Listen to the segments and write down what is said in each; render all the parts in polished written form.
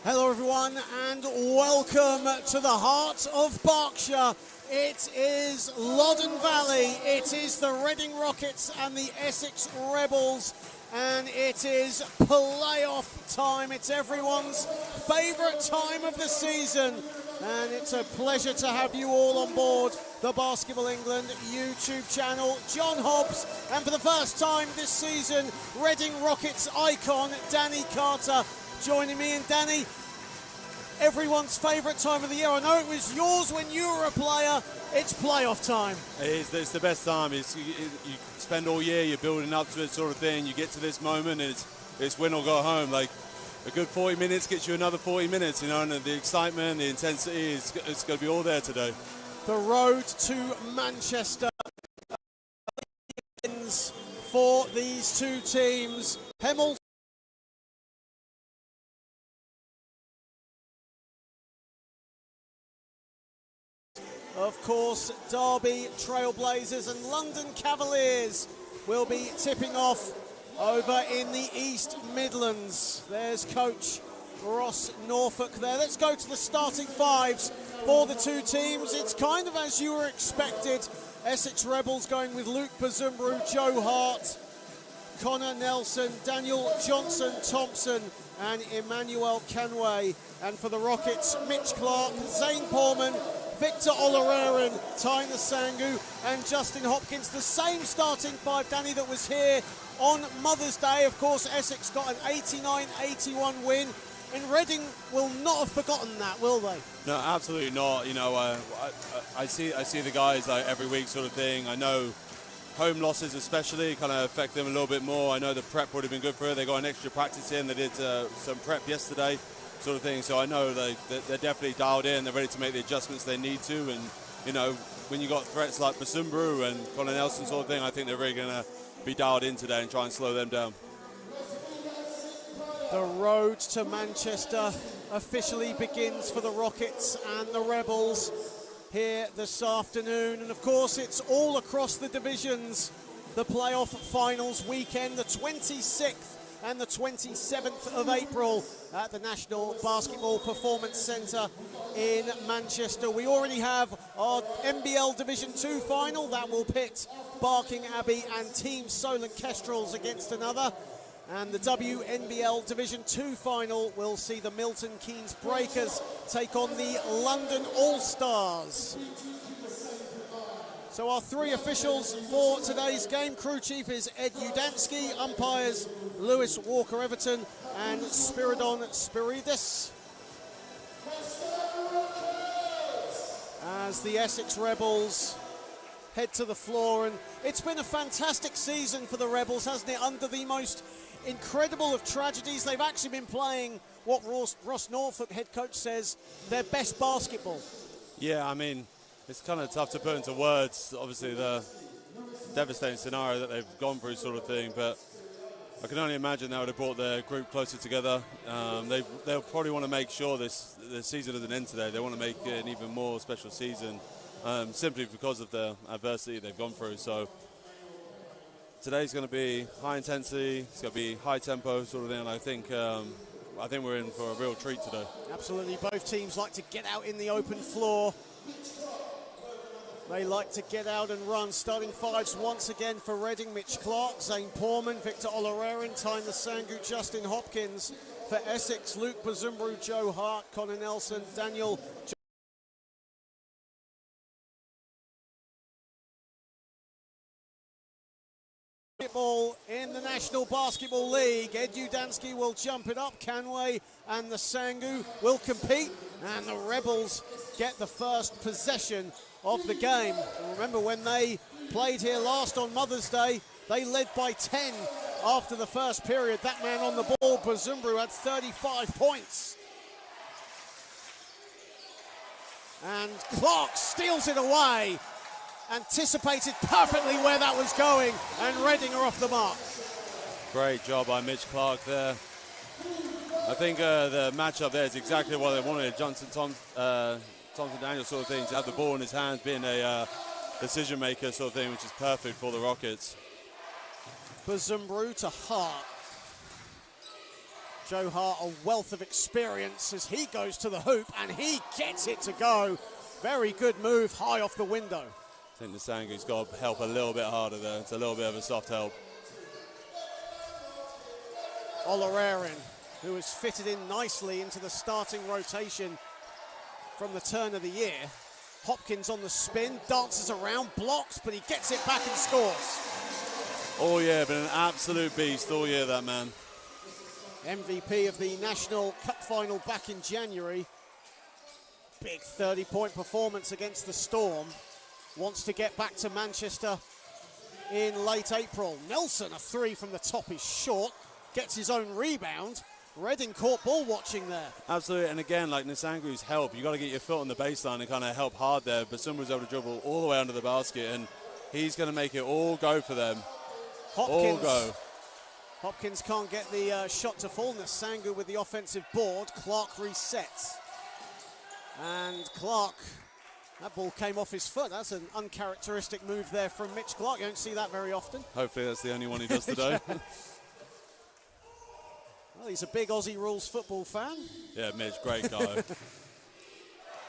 Hello everyone and welcome to the heart of Berkshire. It is Loddon Valley, it is the Reading Rockets and the Essex Rebels, and it is playoff time. It's everyone's favourite time of the season, and it's a pleasure to have you all on board the Basketball England YouTube channel. John Hobbs, and for the first time this season, Reading Rockets icon Danny Carter joining me. And Danny, everyone's favourite time of the year. I know it was yours when you were a player. It's playoff time. It's the best time. You spend all year, you're building up to it, sort of thing. You get to this moment, and it's win or go home. Like a good 40 minutes gets you another 40 minutes, you know. And the excitement, the intensity, it's going to be all there today. The road to Manchester begins for these two teams. Hemel. Of course, Derby Trailblazers and London Cavaliers will be tipping off over in the East Midlands. There's coach Ross Norfolk there. Let's go to the starting fives for the two teams. It's kind of as you were expected. Essex Rebels going with Luke Bazumbru, Joe Hart, Connor Nelson, Daniel Johnson-Thompson and Emmanuel Canway. And for the Rockets, Mitch Clark, Zane Porman, Victor Olarerin, Tyner Sangu and Justin Hopkins. The same starting five, Danny, that was here on Mother's Day. Of course, Essex got an 89-81 win, and Reading will not have forgotten that, will they? No, absolutely not. You know, I see the guys like every week, sort of thing. I know home losses especially kind of affect them a little bit more. I know the prep would have been good for it. They got an extra practice in. They did some prep yesterday, sort of thing. So I know they're definitely dialed in. They're ready to make the adjustments they need to. And, you know, when you got threats like Bazumbru and Connor Nelson sort of thing, I think they're really going to be dialed in today and try and slow them down. The road to Manchester officially begins for the Rockets and the Rebels here this afternoon. And of course, it's all across the divisions. The playoff finals weekend, the 26th and the 27th of April at the National Basketball Performance Centre in Manchester. We already have our NBL Division 2 final that will pit Barking Abbey and Team Solent Kestrels against another. And the WNBL Division 2 final will see the Milton Keynes Breakers take on the London All-Stars. So our three officials for today's game: crew chief is Ed Udansky, umpires Lewis Walker-Everton and Spiridon Spiridis. As the Essex Rebels head to the floor, and it's been a fantastic season for the Rebels, hasn't it? Under the most incredible of tragedies, they've actually been playing what Ross Norfolk, head coach, says their best basketball. Yeah, I mean, it's kind of tough to put into words, obviously, the devastating scenario that they've gone through, sort of thing, but I can only imagine that would have brought their group closer together. They'll probably want to make sure the season doesn't end today. They want to make it an even more special season, simply because of the adversity they've gone through. So today's going to be high intensity, it's going to be high tempo, sort of thing, and I think we're in for a real treat today. Absolutely, both teams like to get out in the open floor. They like to get out and run. Starting fives once again for Reading: Mitch Clark, Zane Porman, Victor Olarerin, Tyner Sangu, Justin Hopkins. For Essex, Luke Bazumbru, Joe Hart, Connor Nelson, Daniel Basketball in the National Basketball League. Ed Udansky will jump it up. Canway and the Sangu will compete, and the Rebels get the first possession of the game. Remember, when they played here last on Mother's Day, they led by 10 after the first period. That man on the ball, Bazumbru, had 35 points. And Clark steals it away. Anticipated perfectly where that was going, and Reading are off the mark. Great job by Mitch Clark there. I think the matchup there is exactly what they wanted. Thompson Daniel sort of thing, to have the ball in his hands, being a decision maker sort of thing, which is perfect for the Rockets. Bazumbru to Hart. Joe Hart, a wealth of experience as he goes to the hoop, and he gets it to go. Very good move, high off the window. I think Nisangu's got to help a little bit harder there. It's a little bit of a soft help. Olarerin, who has fitted in nicely into the starting rotation from the turn of the year. Hopkins on the spin, dances around, blocks, but he gets it back and scores. Oh yeah, been an absolute beast all year, that man. MVP of the National Cup final back in January. Big 30-point performance against the Storm. Wants to get back to Manchester in late April. Nelson, a three from the top is short. Gets his own rebound. Reading caught ball watching there. Absolutely, and again, like Nisangu's help, you got to get your foot on the baseline and kind of help hard there. But Basumbu's able to dribble all the way under the basket, and he's going to make it all go for them. Hopkins, all go. Hopkins can't get the shot to fall. Nisangu with the offensive board. Clark resets. And Clark, that ball came off his foot. That's an uncharacteristic move there from Mitch Clark. You don't see that very often. Hopefully that's the only one he does today. Well, he's a big Aussie Rules football fan. Yeah, Mitch, great guy.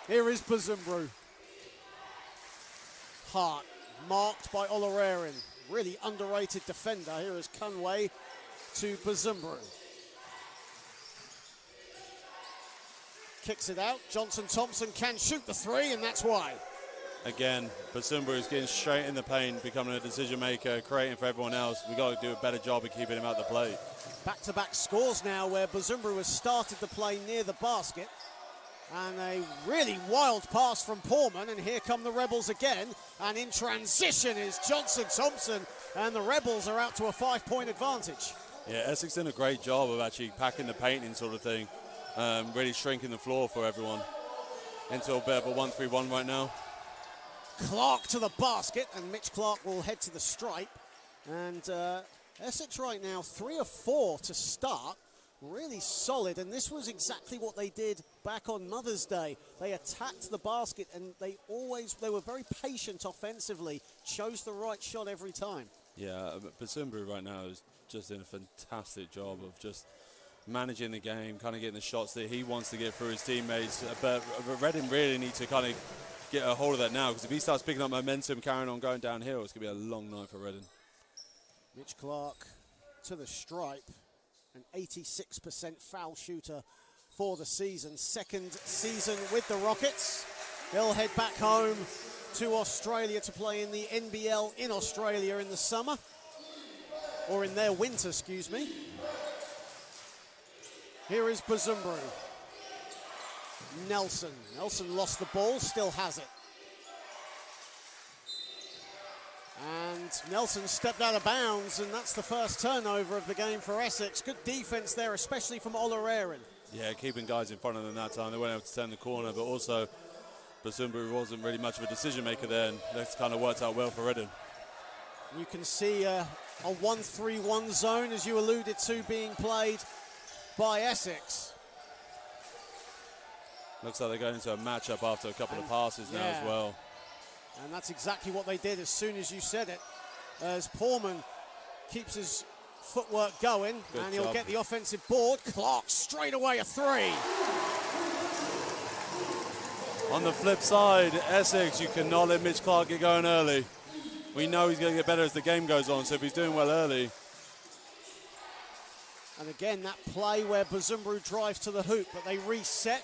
Here is Bazumbru. Hart, marked by Olarerin. Really underrated defender. Here is Conway to Bazumbru. Kicks it out. Johnson Thompson can shoot the three, and that's why. Again, Basumbu is getting straight in the paint, becoming a decision maker, creating for everyone else. We've got to do a better job of keeping him out the plate. Back-to-back scores now where Bazumbru has started the play near the basket. And a really wild pass from Portman, and here come the Rebels again. And in transition is Johnson Thompson, and the Rebels are out to a 5-point advantage. Yeah, Essex did a great job of actually packing the paint in sort of thing, really shrinking the floor for everyone. Into a bit of a 1-3-1 right now. Clark to the basket, and Mitch Clark will head to the stripe. And Essex right now 3 of 4 to start. Really solid, and this was exactly what they did back on Mother's Day. They attacked the basket, and they were very patient offensively, chose the right shot every time. Yeah, Basumbu right now is just doing a fantastic job of just managing the game, kind of getting the shots that he wants to get through his teammates. But Reading really need to kind of get a hold of that now, because if he starts picking up momentum, carrying on going downhill, it's going to be a long night for Reading. Mitch Clark to the stripe. An 86% foul shooter for the season. Second season with the Rockets. They'll head back home to Australia to play in the NBL in Australia in the summer. Or in their winter, excuse me. Here is Bazumbru. Nelson. Nelson lost the ball, still has it. And Nelson stepped out of bounds, and that's the first turnover of the game for Essex. Good defense there, especially from Olarerin. Yeah, keeping guys in front of them that time. They weren't able to turn the corner, but also Basumbu wasn't really much of a decision maker there, and that's kind of worked out well for Reading. You can see a 1-3-1 zone, as you alluded to, being played by Essex. Looks like they're going into a matchup after a couple of passes now as well. And that's exactly what they did as soon as you said it. As Portman keeps his footwork going, and he'll get the offensive board. Clark straight away a three. On the flip side, Essex, you cannot let Mitch Clark get going early. We know he's going to get better as the game goes on, so if he's doing well early. And again, that play where Bazumbru drives to the hoop, but they reset.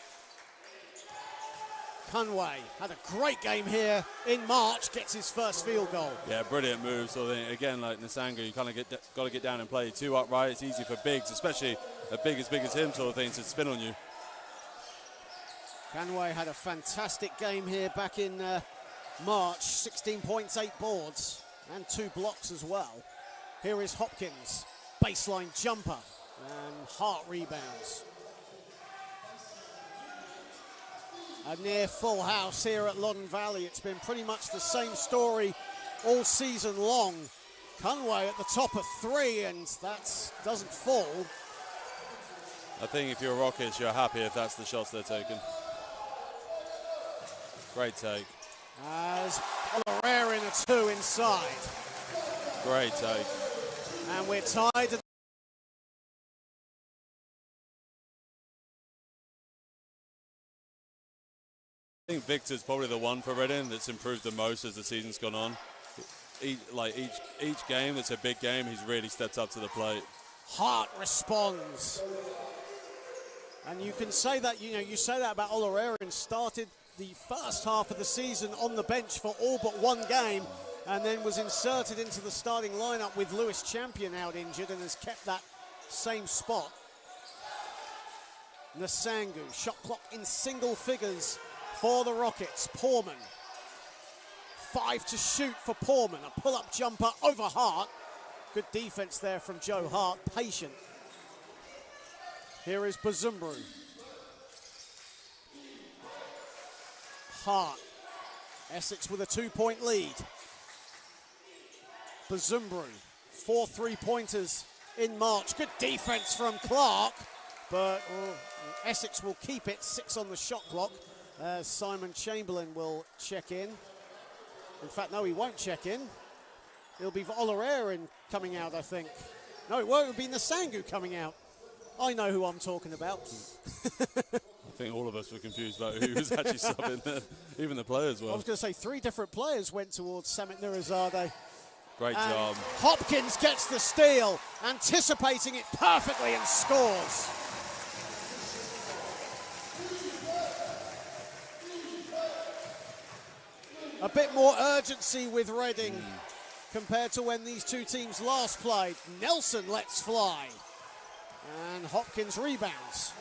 Conway had a great game here in March, gets his first field goal. Yeah, brilliant move. So again, like Nisangu, you kind of got to get down and play two upright. It's easy for bigs, especially a big as him sort of thing, to spin on you. Conway had a fantastic game here back in March. 16 points, 8 boards, and 2 blocks as well. Here is Hopkins, baseline jumper, and Hart rebounds. A near full house here at Loddon Valley. It's been pretty much the same story all season long. Conway at the top of 3, and that doesn't fall. I think if you're Rockets, you're happy if that's the shots they're taking. Great take. As Olarerin a 2 inside. Great take. And we're tied. I think Victor's probably the one for Reading that's improved the most as the season's gone on. Each game that's a big game, he's really stepped up to the plate. Hart responds. And you can say that, you say that about Olarerin, started the first half of the season on the bench for all but one game, and then was inserted into the starting lineup with Lewis Champion out injured and has kept that same spot. Nsangu, shot clock in single figures for the Rockets. Poorman, 5 to shoot for Poorman. A pull-up jumper over Hart. Good defense there from Joe Hart, patient. Here is Bazumbru. Hart. Essex with a 2-point lead. Bazumbru, 4 3-pointers in March. Good defense from Clark, but Essex will keep it. 6 on the shot clock. Simon Chamberlain will check in. In fact, no, he won't check in. It'll be Olarerin coming out, I think. No, it won't. It'll be Nsangu coming out. I know who I'm talking about. I think all of us were confused about who was actually subbing there. Even the players were. I was going to say 3 different players went towards Samit Nurizadeh. Great job. Hopkins gets the steal, anticipating it perfectly and scores. A bit more urgency with Reading compared to when these two teams last played. Nelson lets fly. And Hopkins rebounds.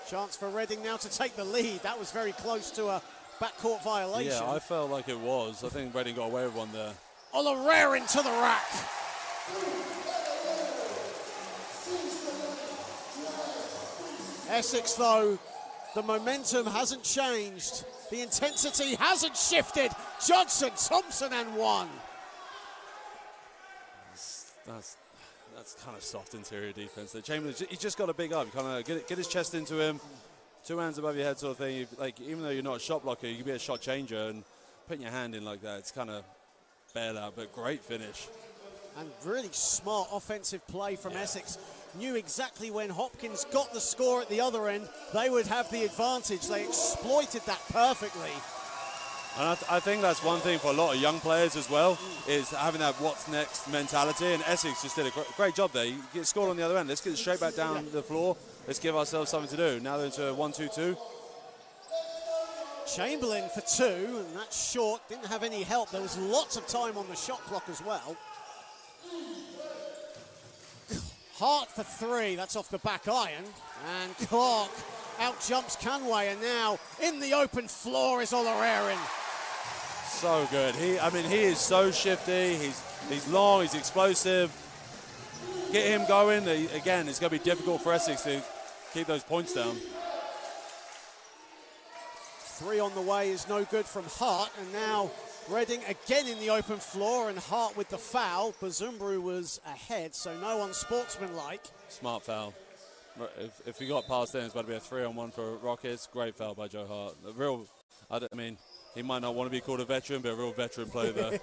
Chance for Reading now to take the lead. That was very close to a backcourt violation. Yeah, I felt like it was. I think Reading got away with one there. Olarerin to the rack. Essex, though, the momentum hasn't changed. The intensity hasn't shifted. Johnson, Thompson, and one. That's kind of soft interior defense. The Chamberlain, he just got a big arm. Kind of get his chest into him, 2 hands above your head sort of thing. Like, even though you're not a shot blocker, you can be a shot changer, and putting your hand in like that, it's kind of bailed out, but great finish. And really smart offensive play from Essex. Knew exactly when Hopkins got the score at the other end, they would have the advantage. They exploited that perfectly. And I think that's one thing for a lot of young players as well, is having that what's next mentality. And Essex just did a great job there. You get scored on the other end. Let's get it straight back down the floor. Let's give ourselves something to do. Now they're into a 1-2-2. Chamberlain for 2, and that's short. Didn't have any help. There was lots of time on the shot clock as well. Hart for 3. That's off the back iron. And Clark out-jumps Conway, and now in the open floor is Olarerin. So good. He is so shifty. He's long. He's explosive. Get him going. Again, it's going to be difficult for Essex to keep those points down. 3 on the way is no good from Hart, and now Reading again in the open floor, and Hart with the foul. Bazumbru was ahead, so no unsportsmanlike. Smart foul. If he got past there, it's about to be a 3-on-1 for Rockets. Great foul by Joe Hart. He might not want to be called a veteran, but a real veteran player there.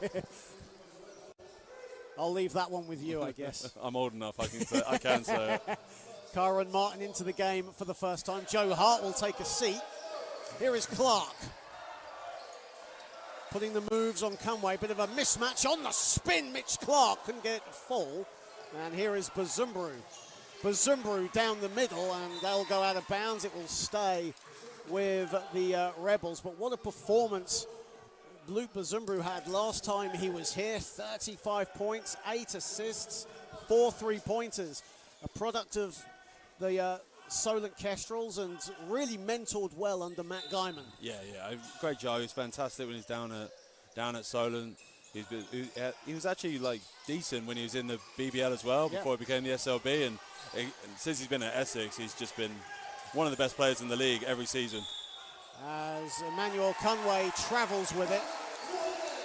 I'll leave that one with you, I guess. I'm old enough, I can say it. Kyron Martin into the game for the first time. Joe Hart will take a seat. Here is Clark. Putting the moves on Conway. Bit of a mismatch on the spin. Mitch Clark couldn't get it to fall. And here is Bazumbru. Bazumbru down the middle, and they'll go out of bounds. It will stay with the Rebels. But what a performance Luke Bazumbru had last time he was here. 35 points, 8 assists, 4 3-pointers. A product of the Solent Kestrels, and really mentored well under Matt Guyman. Yeah, great job. He's fantastic when he's down at Solent. He was actually decent when he was in the BBL as well before he became the SLB, and since he's been at Essex, he's just been one of the best players in the league every season. As Emmanuel Conway travels with it.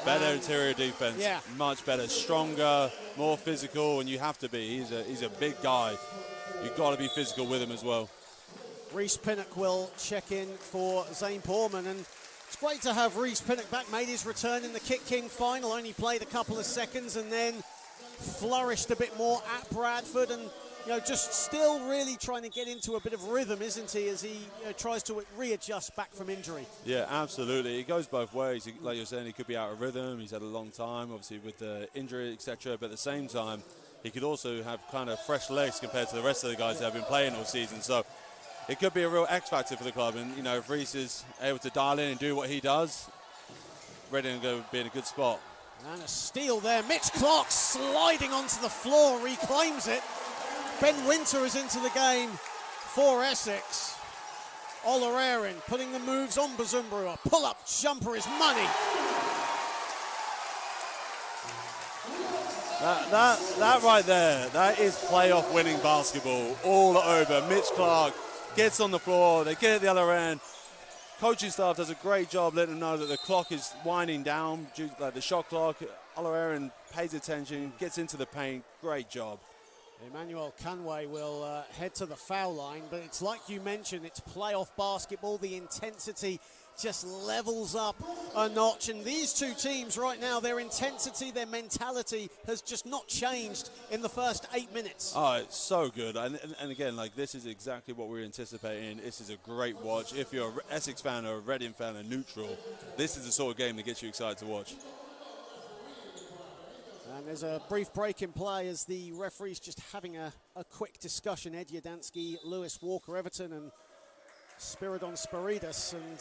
Better interior defense, yeah. Much better, stronger, more physical, and you have to be. He's a big guy. You've got to be physical with him as well. Reece Pinnock will check in for Zane Poorman, and it's great to have Reece Pinnock back. Made his return in the Kick King final, only played a couple of seconds and then flourished a bit more at Bradford, and just still really trying to get into a bit of rhythm, isn't he, as he tries to readjust back from injury. Yeah, absolutely. It goes both ways. Like you're saying, he could be out of rhythm. He's had a long time, obviously, with the injury, etc. But at the same time, he could also have kind of fresh legs compared to the rest of the guys that have been playing all season. So it could be a real X factor for the club. And, if Reece is able to dial in and do what he does, Reading will be in a good spot. And a steal there. Mitch Clark sliding onto the floor, reclaims it. Ben Winter is into the game for Essex. Olarerin putting the moves on Bazumbru. A pull-up jumper is money. That right there, that is playoff winning basketball all over. Mitch Clark gets on the floor, they get at the other end. Coaching staff does a great job letting them know that the clock is winding down, like the shot clock. Olarerin pays attention, gets into the paint. Great job. Emmanuel Canway will head to the foul line, but it's like you mentioned, it's playoff basketball. The intensity just levels up a notch, and these two teams right now, their intensity, their mentality has just not changed in the first 8 minutes. Oh, it's so good. And again, like, this is exactly what we're anticipating. This is a great watch. If you're an Essex fan or a Reading fan or neutral, this is the sort of game that gets you excited to watch. And there's a brief break in play as the referee's just having a quick discussion. Ed Yadansky, Lewis Walker, Everton, and Spiridon Spiridis. And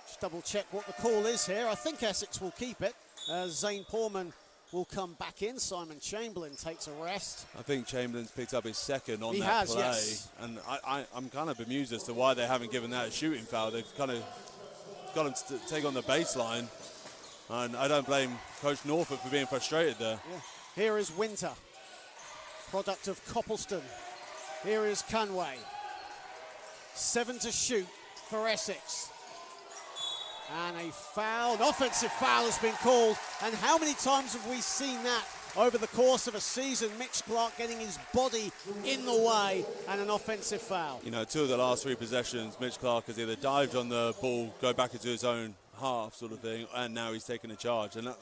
just double check what the call is here. I think Essex will keep it. Zane Porman will come back in. Simon Chamberlain takes a rest. I think Chamberlain's picked up his second on he that has, play. Yes. And I'm kind of bemused as to why they haven't given that a shooting foul. They've kind of got him to take on the baseline. And I don't blame Coach Norfolk for being frustrated there. Yeah. Here is Winter, product of Copleston. Here is Canway. 7 to shoot for Essex. And a foul, an offensive foul has been called. And how many times have we seen that over the course of a season? Mitch Clark getting his body in the way and an offensive foul. 2 of the last 3 possessions, Mitch Clark has either dived on the ball, go back into his own half sort of thing, and now he's taking a charge. And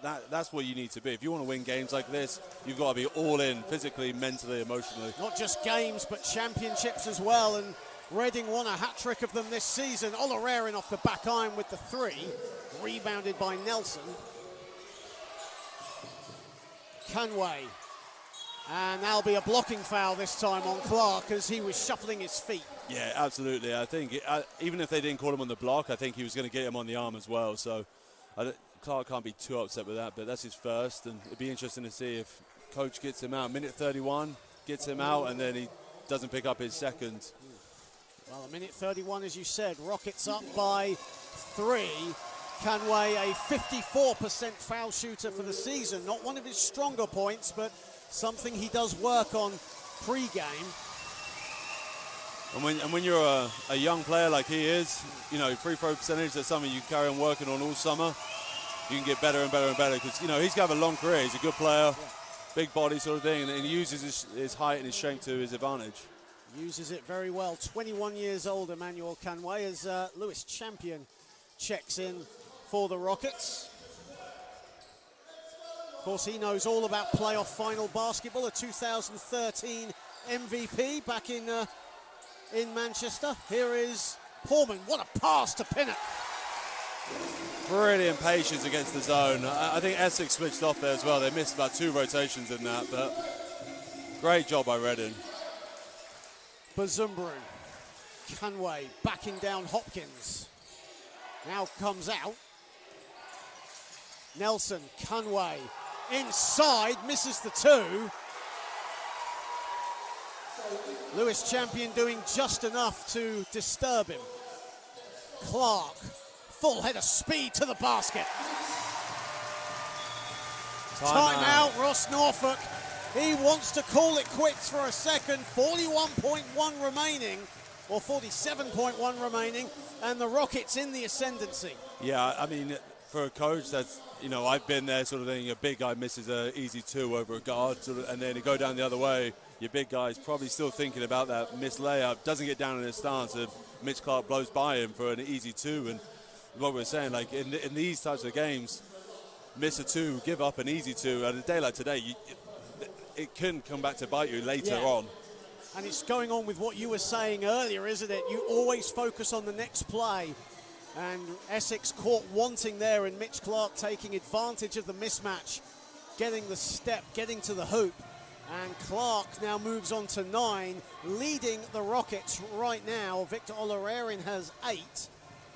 that's what you need to be. If you want to win games like this, you've got to be all in, physically, mentally, emotionally. Not just games, but championships as well. And Reading won a hat-trick of them this season. Olarerin off the back iron with the 3, rebounded by Nelson. Canway. And that'll be a blocking foul this time on Clark as he was shuffling his feet. Yeah, absolutely. I think even if they didn't call him on the block, I think he was going to get him on the arm as well. So Clark can't be too upset with that, but that's his first. And it'd be interesting to see if Coach gets him out. Minute 31, gets him out, and then he doesn't pick up his second. Well, a minute 31, as you said. Rockets up by 3. Canway, a 54% foul shooter for the season. Not one of his stronger points, but something he does work on pre-game. And when you're a young player like he is, free throw percentage, that's something you carry on working on all summer. You can get better and better and better because, he's going to have a long career. He's a good player, big body sort of thing, and he uses his height and his strength to his advantage. Uses it very well. 21 years old, Emmanuel Canway, as Lewis Champion checks in for the Rockets. Of course, he knows all about playoff final basketball, a 2013 MVP back in Manchester. Here is Porman. What a pass to Pinnett. Brilliant patience against the zone. I think Essex switched off there as well. They missed about 2 rotations in that, but great job by Reading. Bazumbru. Canway backing down Hopkins. Now comes out. Nelson, Canway inside, misses the 2. Lewis Champion doing just enough to disturb him. Clark, full head of speed to the basket. Timeout, Ross Norfolk. He wants to call it quits for a second. 41.1 remaining, or 47.1 remaining, and the Rockets in the ascendancy. Yeah, I mean, for a coach, that's, I've been there sort of thing. A big guy misses an easy 2 over a guard, and then you go down the other way. Your big guy's probably still thinking about that missed layup, doesn't get down in his stance, and Mitch Clark blows by him for an easy 2. And what we're saying, like in these types of games, miss a 2, give up an easy 2. On a day like today, it can come back to bite you later Yeah. on. And it's going on with what you were saying earlier, isn't it? You always focus on the next play. And Essex caught wanting there, and Mitch Clark taking advantage of the mismatch, getting the step, getting to the hoop. And Clark now moves on to 9, leading the Rockets right now. Victor Olarerin has 8,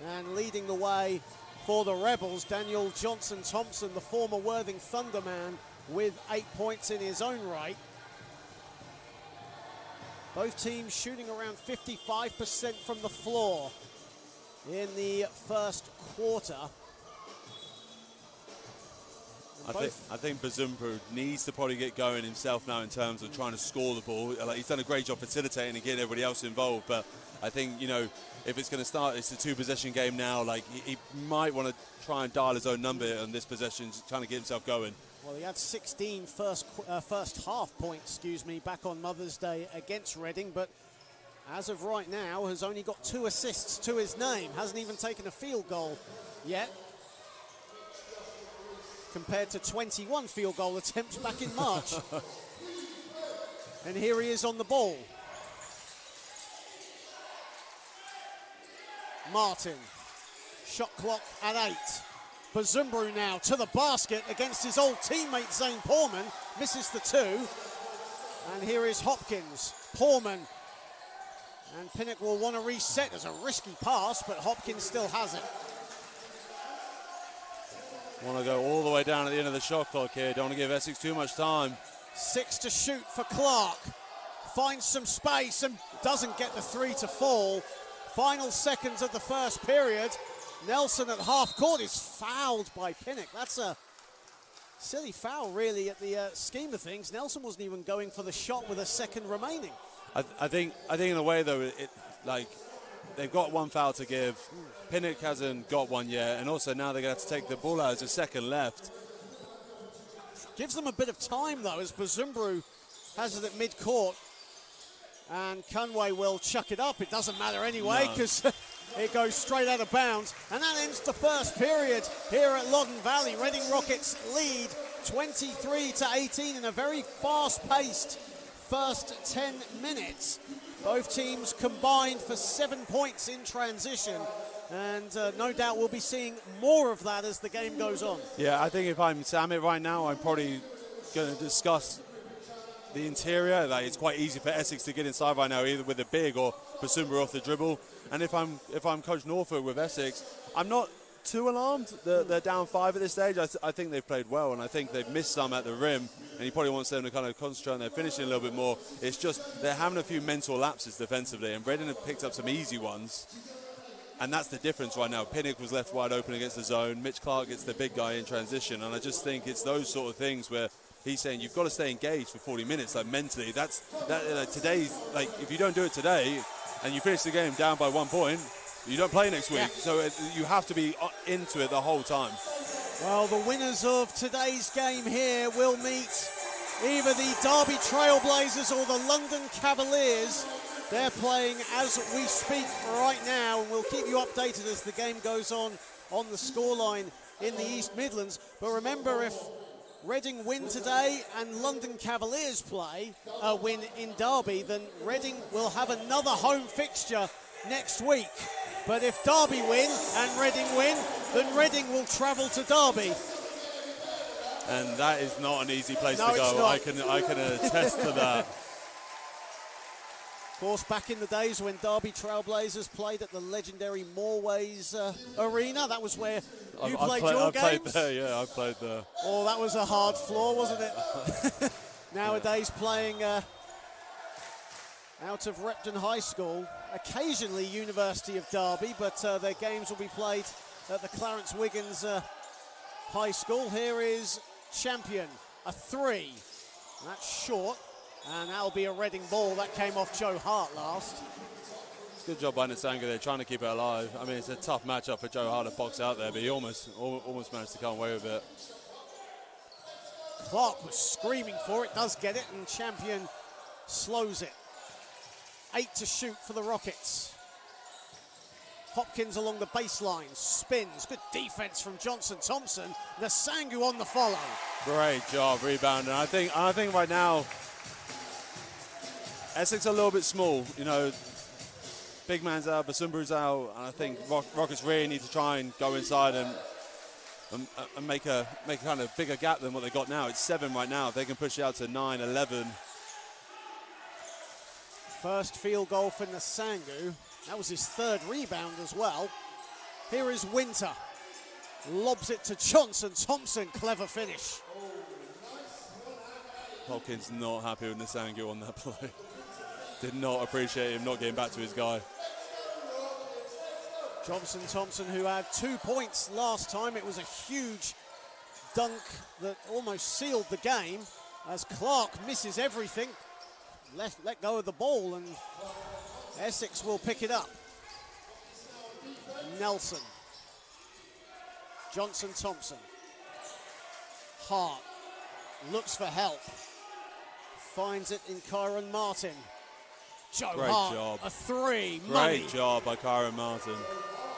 and leading the way for the Rebels, Daniel Johnson-Thompson, the former Worthing Thunderman, with 8 points in his own right. Both teams shooting around 55% from the floor in the first quarter. I think Bazumbru needs to probably get going himself now in terms of trying to score the ball. Like, he's done a great job facilitating and getting everybody else involved, but I think, you know, if it's going to start, it's a 2-possession game now. Like, he might want to try and dial his own number on this possession, trying to get himself going. Well, he had 16 first half points, back on Mother's Day against Reading, but as of right now has only got 2 assists to his name. Hasn't even taken a field goal yet, compared to 21 field goal attempts back in March. And here he is on the ball. Martin, shot clock at 8. Bazumbru now to the basket against his old teammate Zane Porman, misses the 2. And here is Hopkins, Porman, and Pinnock will want to reset. As a risky pass, but Hopkins still has it. Want to go all the way down at the end of the shot clock here. Don't want to give Essex too much time. 6 to shoot for Clark. Finds some space and doesn't get the 3 to fall. Final seconds of the first period. Nelson at half court is fouled by Pinnock. That's a silly foul, really, at the scheme of things. Nelson wasn't even going for the shot with a second remaining. I think in a way, though, they've got 1 foul to give. Pinnock hasn't got one yet, and also now they're going to have to take the ball out. There's a second left. Gives them a bit of time, though, as Bazumbru has it at mid-court. And Conway will chuck it up. It doesn't matter anyway, because it goes straight out of bounds. And that ends the first period here at Loddon Valley. Reading Rockets lead 23-18 in a very fast-paced first 10 minutes. Both teams combined for 7 points in transition. And no doubt we'll be seeing more of that as the game goes on. Yeah, I think if I'm Samit right now, I'm probably going to discuss the interior. Like, it's quite easy for Essex to get inside right now, either with a big or Bazumbru off the dribble. And if I'm Coach Norfolk with Essex, I'm not too alarmed. They're down 5 at this stage. I think they've played well, and I think they've missed some at the rim, and he probably wants them to kind of concentrate on their finishing a little bit more. It's just they're having a few mental lapses defensively, and Reading have picked up some easy ones. And that's the difference right now. Pinnock was left wide open against the zone. Mitch Clark gets the big guy in transition. And I just think it's those sort of things where he's saying you've got to stay engaged for 40 minutes, like mentally. Today's, like, if you don't do it today and you finish the game down by 1 point, you don't play next week. Yeah. So you have to be into it the whole time. Well, the winners of today's game here will meet either the Derby Trailblazers or the London Cavaliers. They're playing as we speak right now, and we'll keep you updated as the game goes on the scoreline in the East Midlands. But remember, if Reading win today and London Cavaliers win in Derby, then Reading will have another home fixture next week. But if Derby win and Reading win, then Reading will travel to Derby. And that is not an easy place to No, go. it's not. I can attest to that. Of course, back in the days when Derby Trailblazers played at the legendary Moorways Arena, that was where you played your games. I played there, yeah, I played there. Oh, that was a hard floor, wasn't it? Nowadays playing out of Repton High School, occasionally University of Derby, but their games will be played at the Clarence Wiggins High School. Here is Champion, a 3. That's short. And that'll be a Reading ball. That came off Joe Hart last. Good job by Nsanga there, trying to keep it alive. I mean, it's a tough matchup for Joe Hart to box out there, but he almost managed to come away with it. Clark was screaming for it, does get it, and Champion slows it. 8 to shoot for the Rockets. Hopkins along the baseline, spins, good defense from Johnson Thompson. Nasangu on the follow. Great job rebounding. I think right now Essex are a little bit small. You know, big man's out, Basumburu's out, and I think Rockets really need to try and go inside and make a kind of bigger gap than what they got now. It's 7 right now. If they can push it out to 9, 11. First field goal for Nasangu. That was his 3rd rebound as well. Here is Winter. Lobs it to Johnson Thompson. Clever finish. Hopkins not happy with Nasangu on that play. Did not appreciate him not getting back to his guy. Johnson Thompson, who had 2 points last time. It was a huge dunk that almost sealed the game as Clark misses everything. Let go of the ball, and Essex will pick it up. Nelson. Johnson Thompson. Hart looks for help. Finds it in Kyron Martin. Joe Great Hart, job. a 3. Great job by Kyron Martin.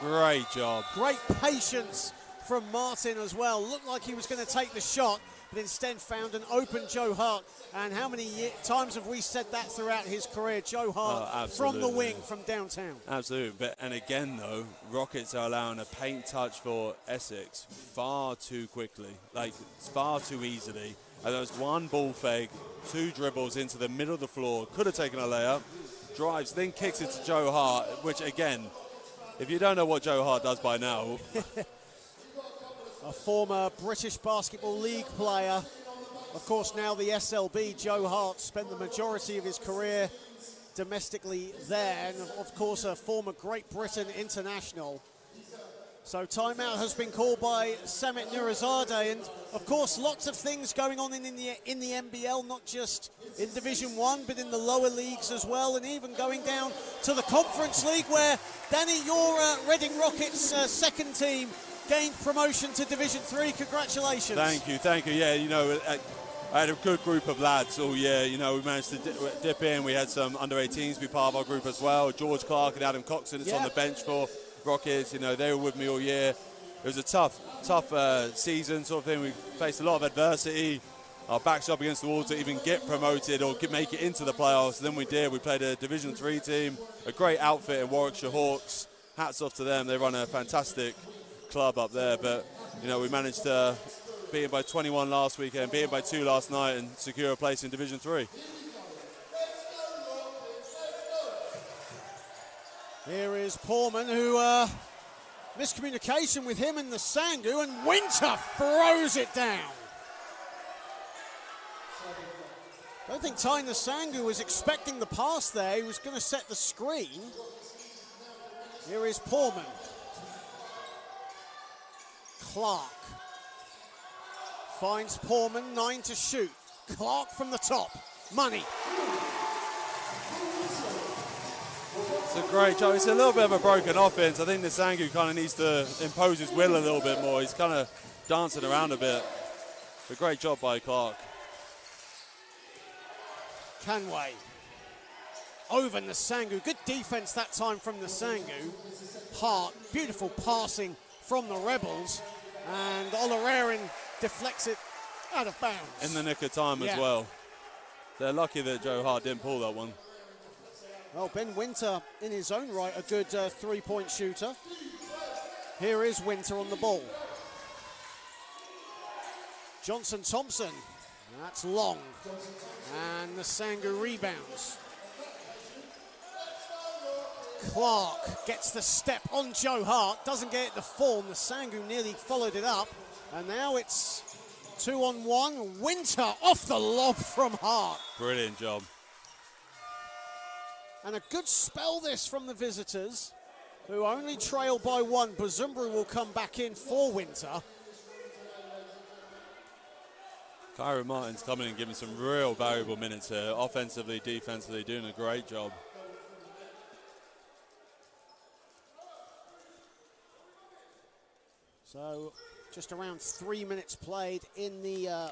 Great job. Great patience from Martin as well. Looked like he was going to take the shot, but instead found an open Joe Hart. And how many times have we said that throughout his career? Joe Hart from the wing, from downtown. Absolutely. And again, though, Rockets are allowing a paint touch for Essex far too quickly, like far too easily. And there was 1 ball fake, 2 dribbles into the middle of the floor. Could have taken a layup. Drives, then kicks it to Joe Hart, which again, if you don't know what Joe Hart does by now. A former British Basketball League player. Of course, now the SLB, Joe Hart spent the majority of his career domestically there. And, of course, a former Great Britain international. So timeout has been called by Samet Nurizadeh. And, of course, lots of things going on in the NBL, not just in Division 1, but in the lower leagues as well, and even going down to the Conference League, where, Danny, your Reading Rockets second team gained promotion to Division 3. Congratulations. Thank you. Yeah, you know, I had a good group of lads all year. You know, we managed to dip in. We had some under-18s be part of our group as well. George Clark and Adam Coxon that's on the bench for Rockets. You know, they were with me all year. It was a tough season sort of thing. We faced a lot of adversity. Our backs up against the wall to even get promoted or make it into the playoffs. And then we did. We played a Division 3 team, a great outfit in Warwickshire Hawks. Hats off to them. They run a fantastic club up there. But, you know, we managed to beat them by 21 last weekend, beat them by 2 last night, and secure a place in Division 3. Here is Portman, who miscommunication with him and Nasangu, and Winter throws it down. I don't think Ty Nasangu was expecting the pass there. He was going to set the screen. Here is Portman. Clark finds Portman, 9 to shoot. Clark from the top. Money. It's a great job. It's a little bit of a broken offense. I think Nasangu kind of needs to impose his will a little bit more. He's kind of dancing around a bit. A great job by Clark. Canway. Over Nasangu. Good defense that time from Nasangu. Hart. Beautiful passing from the Rebels. And Olarerin deflects it out of bounds. In the nick of time as well. They're lucky that Joe Hart didn't pull that one. Well, Ben Winter, in his own right, a good three-point shooter. Here is Winter on the ball. Johnson Thompson. That's long. And Nasangu rebounds. Clark gets the step on Joe Hart. Doesn't get it to fall. Nasangu nearly followed it up. And now it's 2-on-1. Winter off the lob from Hart. Brilliant job. And a good spell this from the visitors, who only trail by 1. Bazumbru will come back in for Winter. Kyron Martin's coming and giving some real valuable minutes here. Offensively, defensively, doing a great job. So just around 3 minutes played in the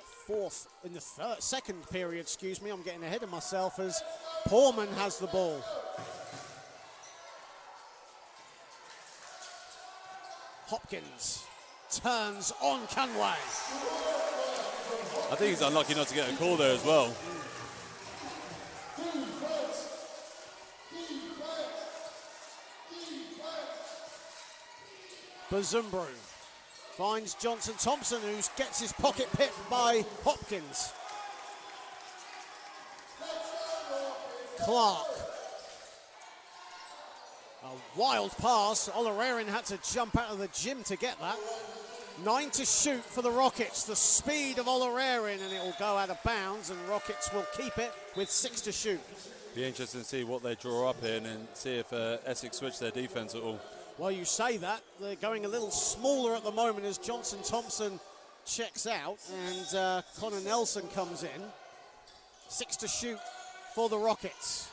second period, excuse me. I'm getting ahead of myself as Portman has the ball. Hopkins turns on Canway. I think he's unlucky not to get a call there as well. Bazumbru finds Johnson Thompson, who gets his pocket picked by Hopkins. Clark. A wild pass. Olarerin had to jump out of the gym to get that. 9 to shoot for the Rockets. The speed of Olarerin, and it will go out of bounds, and Rockets will keep it with 6 to shoot. Be interesting to see what they draw up in and see if Essex switch their defense at all. Well, you say that. They're going a little smaller at the moment as Johnson Thompson checks out, and Connor Nelson comes in. 6 to shoot for the Rockets.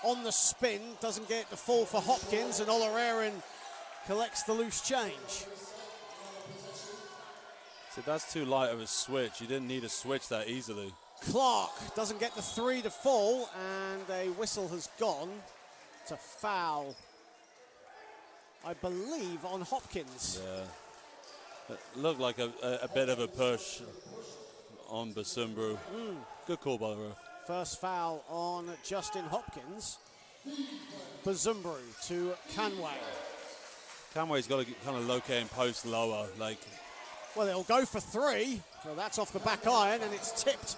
On the spin, doesn't get the fall for Hopkins, and Olarerin collects the loose change. So that's too light of a switch. You didn't need to switch that easily. Clark doesn't get the 3 to fall, and a whistle has gone. It's a foul, I believe, on Hopkins. Yeah. It looked like a bit of a push on Bazumbru. Good call by the ref. First foul on Justin Hopkins. Bazumbru to Canway. Canway's got to kind of locate and post lower. Well, it'll go for 3. Well, that's off the back iron, and it's tipped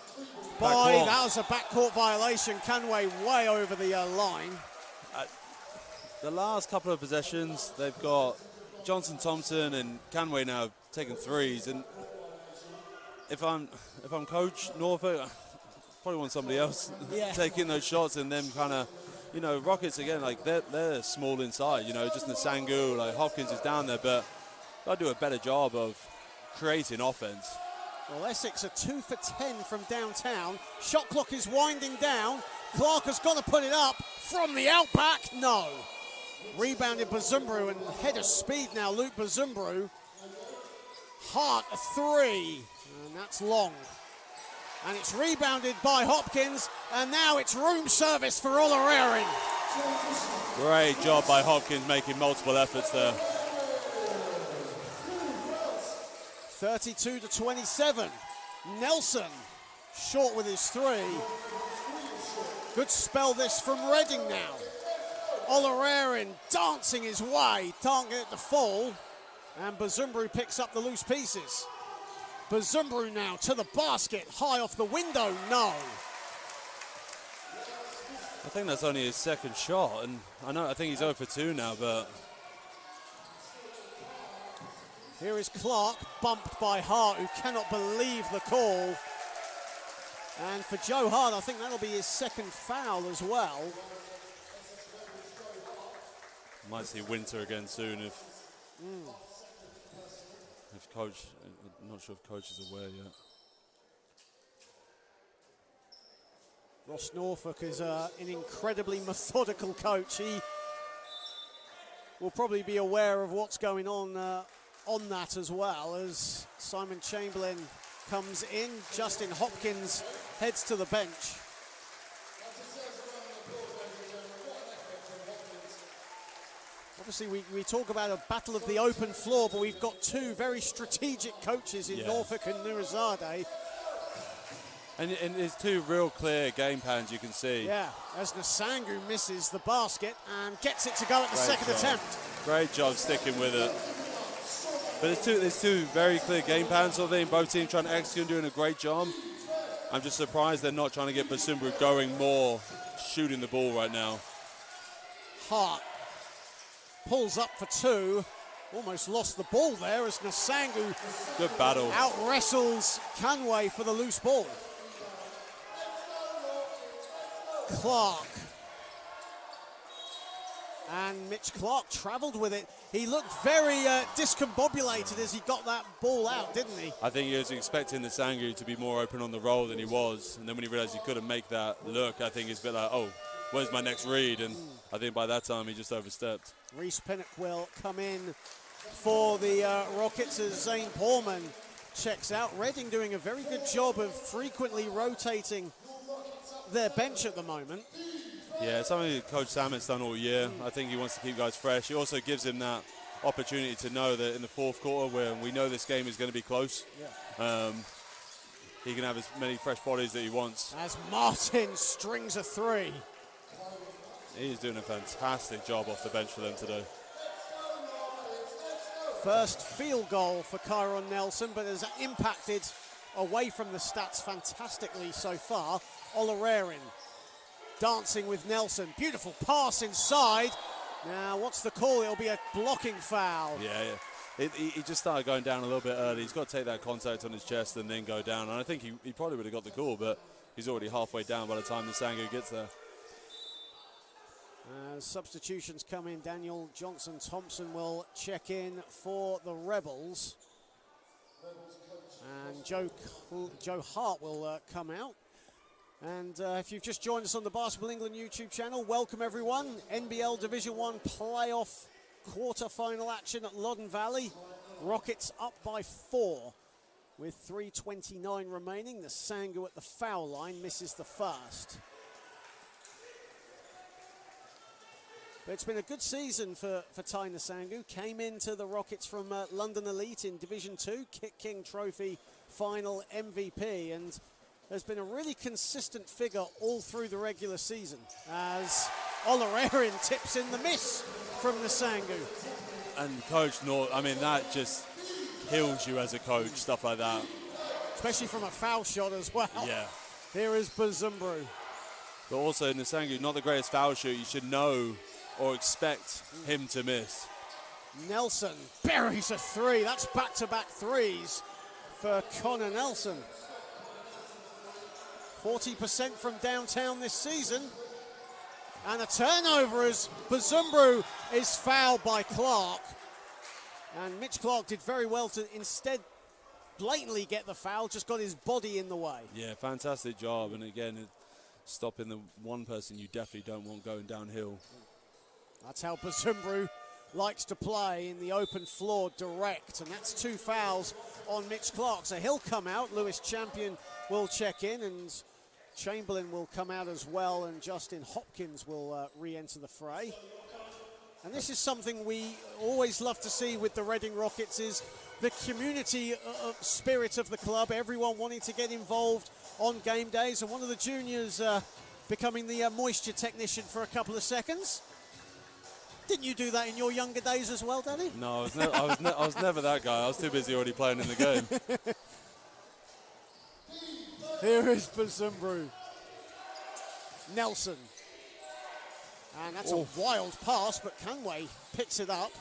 by, that was a backcourt violation. Canway way over the line. The last couple of possessions, they've got Johnson Thompson and Canway now taking threes, and if I'm coach Norfolk, I probably want somebody else taking those shots, and them kind of, Rockets again, they're small inside, just Nsangu, Hopkins is down there, but they'll do a better job of creating offense. Well, Essex are 2 for 10 from downtown. Shot clock is winding down. Clark has got to put it up from the outback. No. Rebounded Bazumbru, and head of speed now, Luke Bazumbru. Hart a 3, and that's long. And it's rebounded by Hopkins, and now it's room service for Olarerin. Great job by Hopkins making multiple efforts there. 32 to 27. Nelson short with his 3. Good spell this from Reading now. Olarerin dancing his way, can't get the fall, and Bazumbru picks up the loose pieces. Bazumbru now to the basket, high off the window, no. I think that's only his second shot, and I think he's 0 for 2 now, but... Here is Clark, bumped by Hart, who cannot believe the call. And for Joe Hart, I think that'll be his second foul as well. Might see Winter again soon if coach, I'm not sure if coach is aware yet. Ross Norfolk is an incredibly methodical coach. He will probably be aware of what's going on that as well, as Simon Chamberlain comes in. Justin Hopkins heads to the bench. Obviously, we talk about a battle of the open floor, but we've got 2 very strategic coaches in Norfolk and Nurizade. And there's 2 real clear game plans you can see. Yeah, as Nsangu misses the basket and gets it to go at the second attempt. Great job sticking with it. But there's two very clear game plans sort of thing. Both teams trying to execute and doing a great job. I'm just surprised they're not trying to get Bazumbru going more, shooting the ball right now. Hart pulls up for 2. Almost lost the ball there as Nsangu good battle. Out wrestles Canway for the loose ball. Clark. And Mitch Clark travelled with it. He looked very discombobulated as he got that ball out, didn't he? I think he was expecting the Nsangu to be more open on the roll than he was. And then when he realised he couldn't make that look, I think he's a bit like, oh, where's my next read? And I think by that time he just overstepped. Reece Pinnock will come in for the Rockets as Zane Porman checks out. Reading doing a very good job of frequently rotating their bench at the moment. Yeah, it's something that Coach Sammett's done all year. I think he wants to keep guys fresh. He also gives him that opportunity to know that in the fourth quarter, where we know this game is going to be close, he can have as many fresh bodies that he wants. As Martin strings a three. He's doing a fantastic job off the bench for them today. First field goal for Kyron Nelson, but has impacted away from the stats fantastically so far. Olarerin dancing with Nelson. Beautiful pass inside. Now, what's the call? It'll be a blocking foul. Yeah. He just started going down a little bit early. He's got to take that contact on his chest and then go down. And I think he probably would have got the call, but he's already halfway down by the time the Sango gets there. Substitutions come in. Daniel Johnson-Thompson will check in for the Rebels. And Joe Hart will come out. And if you've just joined us on the Basketball England YouTube channel, welcome everyone. NBL Division 1 playoff quarter-final action at Loddon Valley. Rockets up by 4 with 3:29 remaining. The Sango at the foul line misses the first. But it's been a good season for Ty Nasangu. Came into the Rockets from London Elite in Division 2, Kit King Trophy final MVP, and has been a really consistent figure all through the regular season as Olarerin tips in the miss from Nasangu. And Coach North, I mean, that just kills you as a coach, stuff like that. Especially from a foul shot as well. Yeah. Here is Bazumbru. But also Nasangu, not the greatest foul shooter. You should know or expect him to miss. Nelson buries a three. That's back-to-back threes for Connor Nelson. 40% from downtown this season. And a turnover as Bazumbru is fouled by Clark. And Mitch Clark did very well to instead blatantly get the foul, just got his body in the way. Yeah, fantastic job. And again, stopping the one person you definitely don't want going downhill. That's how Bazumbru likes to play, in the open floor direct. And that's 2 fouls on Mitch Clark. So he'll come out. Lewis Champion will check in, and Chamberlain will come out as well, and Justin Hopkins will re-enter the fray. And this is something we always love to see with the Reading Rockets, is the community spirit of the club, everyone wanting to get involved on game days. And one of the juniors becoming the moisture technician for a couple of seconds. Didn't you do that in your younger days as well, Danny? No, I was never that guy. I was too busy already playing in the game. Here is Bazumbru. Nelson. And that's a wild pass, but Canway picks it up.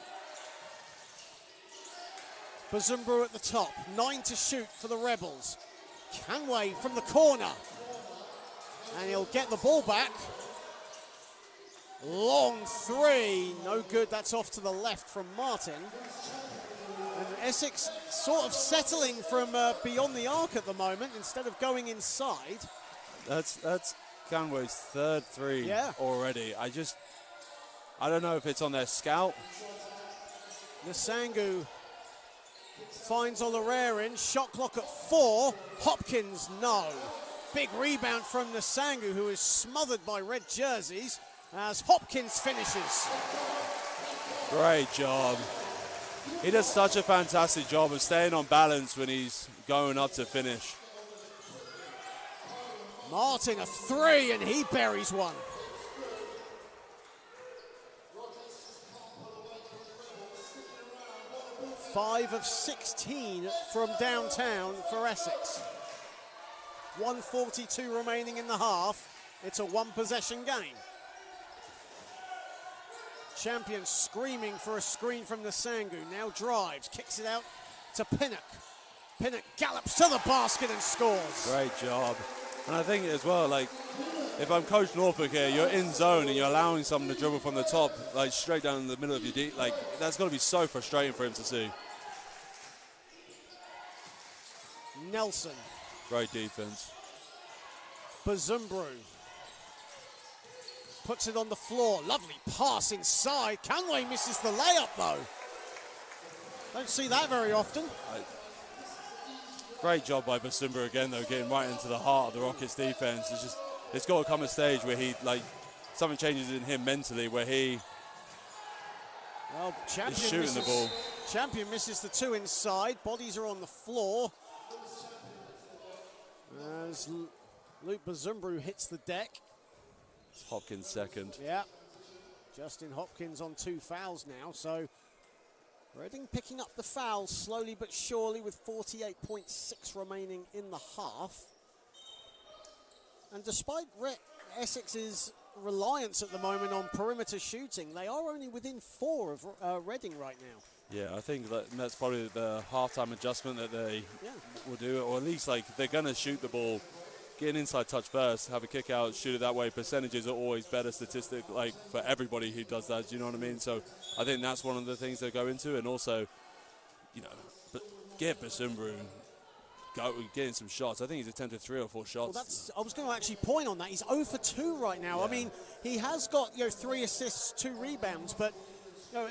Bazumbru at the top. 9 to shoot for the Rebels. Canway from the corner. And he'll get the ball back. Long three. No good. That's off to the left from Martin. And Essex sort of settling from beyond the arc at the moment instead of going inside. That's Canway's third three already. I don't know if it's on their scout. Nasangu finds Olarerin. Shot clock at 4. Hopkins, no. Big rebound from Nasangu, who is smothered by red jerseys, as Hopkins finishes. Great job. He does such a fantastic job of staying on balance when he's going up to finish. Martin, a 3, and he buries one. Five of 16 from downtown for Essex. 1:42 remaining in the half. It's a one-possession game. Champion screaming for a screen from Nasangu. Now drives, kicks it out to Pinnock. Pinnock gallops to the basket and scores. Great job. And I think as well, like, if I'm Coach Norfolk here, you're in zone and you're allowing someone to dribble from the top, like straight down the middle of your deep, like, that's got to be so frustrating for him to see. Nelson. Great defense. Bazumbru puts it on the floor. Lovely pass inside. Canway misses the layup, though. Don't see that very often. Great job by Bazumbru again, though, getting right into the heart of the Rockets defense. It's got to come a stage where he, like, something changes in him mentally, where he Well, He's shooting the ball. Champion misses the 2 inside. Bodies are on the floor. As Luke Bazumbru hits the deck. It's Hopkins second. Yeah. Justin Hopkins on 2 fouls now. So Reading picking up the fouls slowly but surely with 48.6 remaining in the half. And despite Essex's reliance at the moment on perimeter shooting, they are only within 4 of Reading right now. Yeah, I think that's probably the halftime adjustment that they will do, or at least like they're going to shoot the ball, get an inside touch first, have a kick out, shoot it that way. Percentages are always better statistic, like for everybody who does that. Do you know what I mean? So I think that's one of the things they go into, and also, you know, but get Basumbru getting some shots. I think he's attempted 3 or 4 shots. Well, I was going to actually point on that. He's 0 for 2 right now. Yeah. I mean, he has got 3 assists, 2 rebounds, but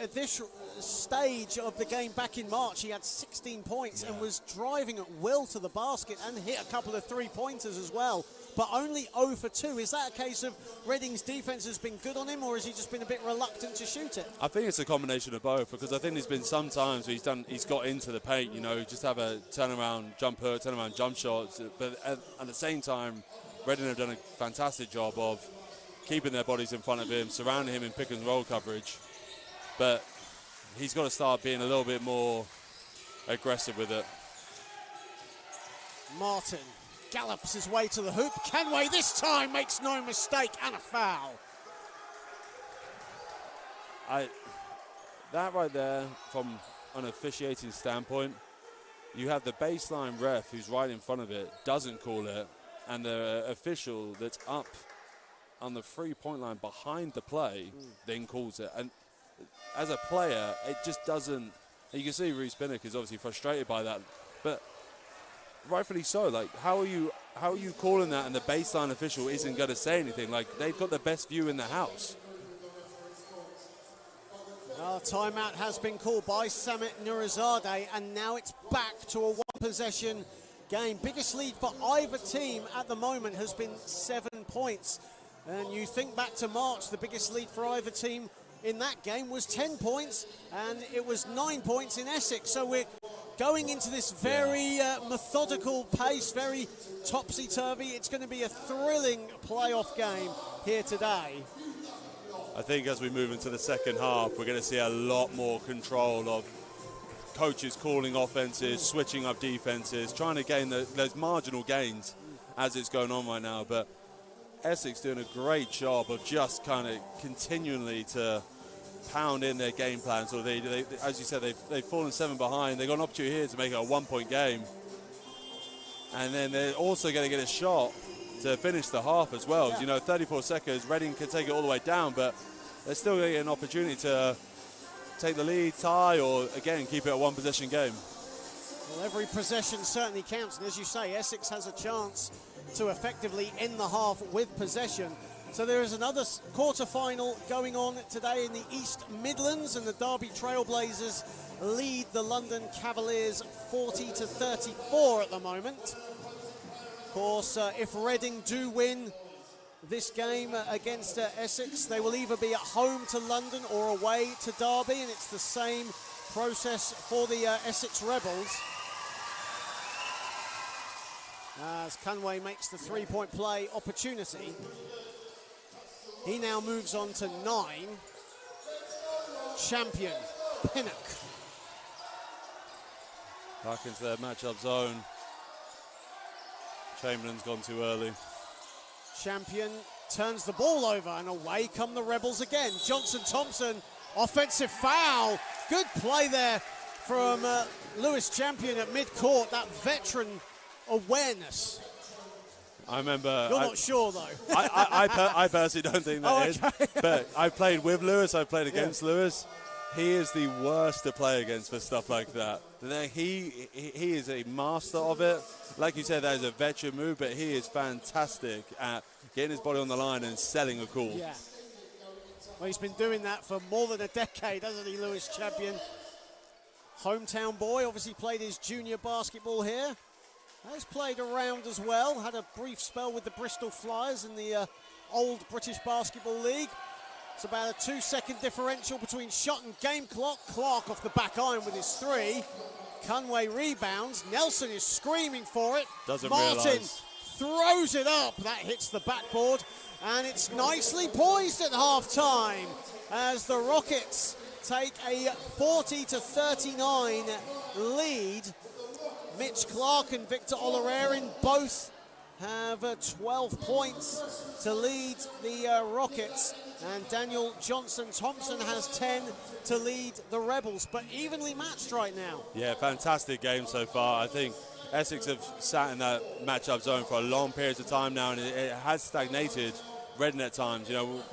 at this stage of the game back in March, he had 16 points and was driving at will to the basket and hit a couple of 3-pointers as well, but only 0 for 2. Is that a case of Reading's defense has been good on him, or has he just been a bit reluctant to shoot it? I think it's a combination of both, because I think there's been some times where he's got into the paint, just have a turnaround jump hook, turnaround jump shots, but at the same time, Reading have done a fantastic job of keeping their bodies in front of him, surrounding him in pick and roll coverage. But he's got to start being a little bit more aggressive with it. Martin gallops his way to the hoop. Kenway this time makes no mistake, and a foul. That right there, from an officiating standpoint, you have the baseline ref who's right in front of it, doesn't call it, and the official that's up on the 3-point line behind the play then calls it. And as a player, it just doesn't. You can see Reece Pinnock is obviously frustrated by that, but rightfully so. Like, how are you calling that, and the baseline official isn't going to say anything? Like, they've got the best view in the house. Well, timeout has been called by Samit Nurizadeh, and now it's back to a 1-possession game. Biggest lead for either team at the moment has been 7 points. And you think back to March, the biggest lead for either team in that game was 10 points, and it was 9 points in Essex. So we're going into this very methodical pace, very topsy-turvy. It's going to be a thrilling playoff game here today. I think as we move into the second half, we're going to see a lot more control of coaches calling offenses, switching up defenses, trying to gain those marginal gains as it's going on right now. But Essex doing a great job of just kind of continually to pound in their game plan. So they as you said, they've fallen 7 behind. They've got an opportunity here to make it a 1-point game. And then they're also going to get a shot to finish the half as well. Yeah. 34 seconds, Reading can take it all the way down, but they're still going to get an opportunity to take the lead, tie, or again, keep it a 1-possession game. Well, every possession certainly counts, and as you say, Essex has a chance to effectively end the half with possession. So there is another quarter-final going on today in the East Midlands, and the Derby Trailblazers lead the London Cavaliers 40-34 at the moment. Of course, if Reading do win this game against Essex, they will either be at home to London or away to Derby, and it's the same process for the Essex Rebels. As Conway makes the 3-point play opportunity, he now moves on to 9. Champion, Pinnock. Back into their matchup zone. Chamberlain's gone too early. Champion turns the ball over, and away come the Rebels again. Johnson-Thompson, offensive foul. Good play there from Lewis Champion at mid-court, that veteran awareness. I remember. You're not sure, though. I personally don't think that is. Okay. But I've played with Lewis. I've played against Lewis. He is the worst to play against for stuff like that. He is a master of it. Like you said, that is a veteran move, but he is fantastic at getting his body on the line and selling a call. Yeah. Well, he's been doing that for more than a decade, hasn't he, Lewis Champion? Hometown boy, obviously played his junior basketball here. Has played around as well. Had a brief spell with the Bristol Flyers in the old British Basketball League. It's about a 2-second differential between shot and game clock. Clark off the back iron with his 3. Conway rebounds. Nelson is screaming for it. Doesn't Martin realise. throws it up. That hits the backboard. And it's nicely poised at half-time as the Rockets take a 40-39 lead. Mitch Clark and Victor Olarerin both have 12 points to lead the Rockets, and Daniel Johnson-Thompson has 10 to lead the Rebels, but evenly matched right now. Yeah, fantastic game so far. I think Essex have sat in that matchup zone for a long period of time now, and it has stagnated Reading at times. You know,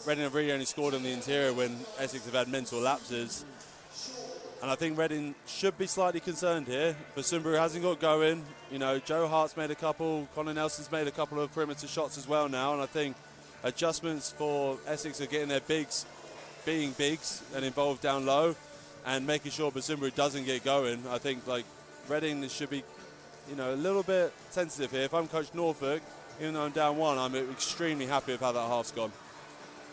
Reading have really only scored on the interior when Essex have had mental lapses. And I think Reading should be slightly concerned here. Basumbu hasn't got going. You know, Joe Hart's made a couple. Connor Nelson's made a couple of perimeter shots as well now. And I think adjustments for Essex are getting their bigs, being bigs and involved down low, and making sure Basumbu doesn't get going. I think, like, Reading should be, you know, a little bit sensitive here. If I'm Coach Norfolk, even though I'm down 1, I'm extremely happy with how that half's gone.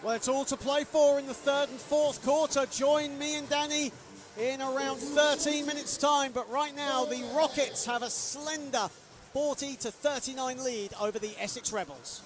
Well, it's all to play for in the 3rd and 4th quarter. Join me and Danny in around 13 minutes' time. But right now, the Rockets have a slender 40-39 lead over the Essex Rebels.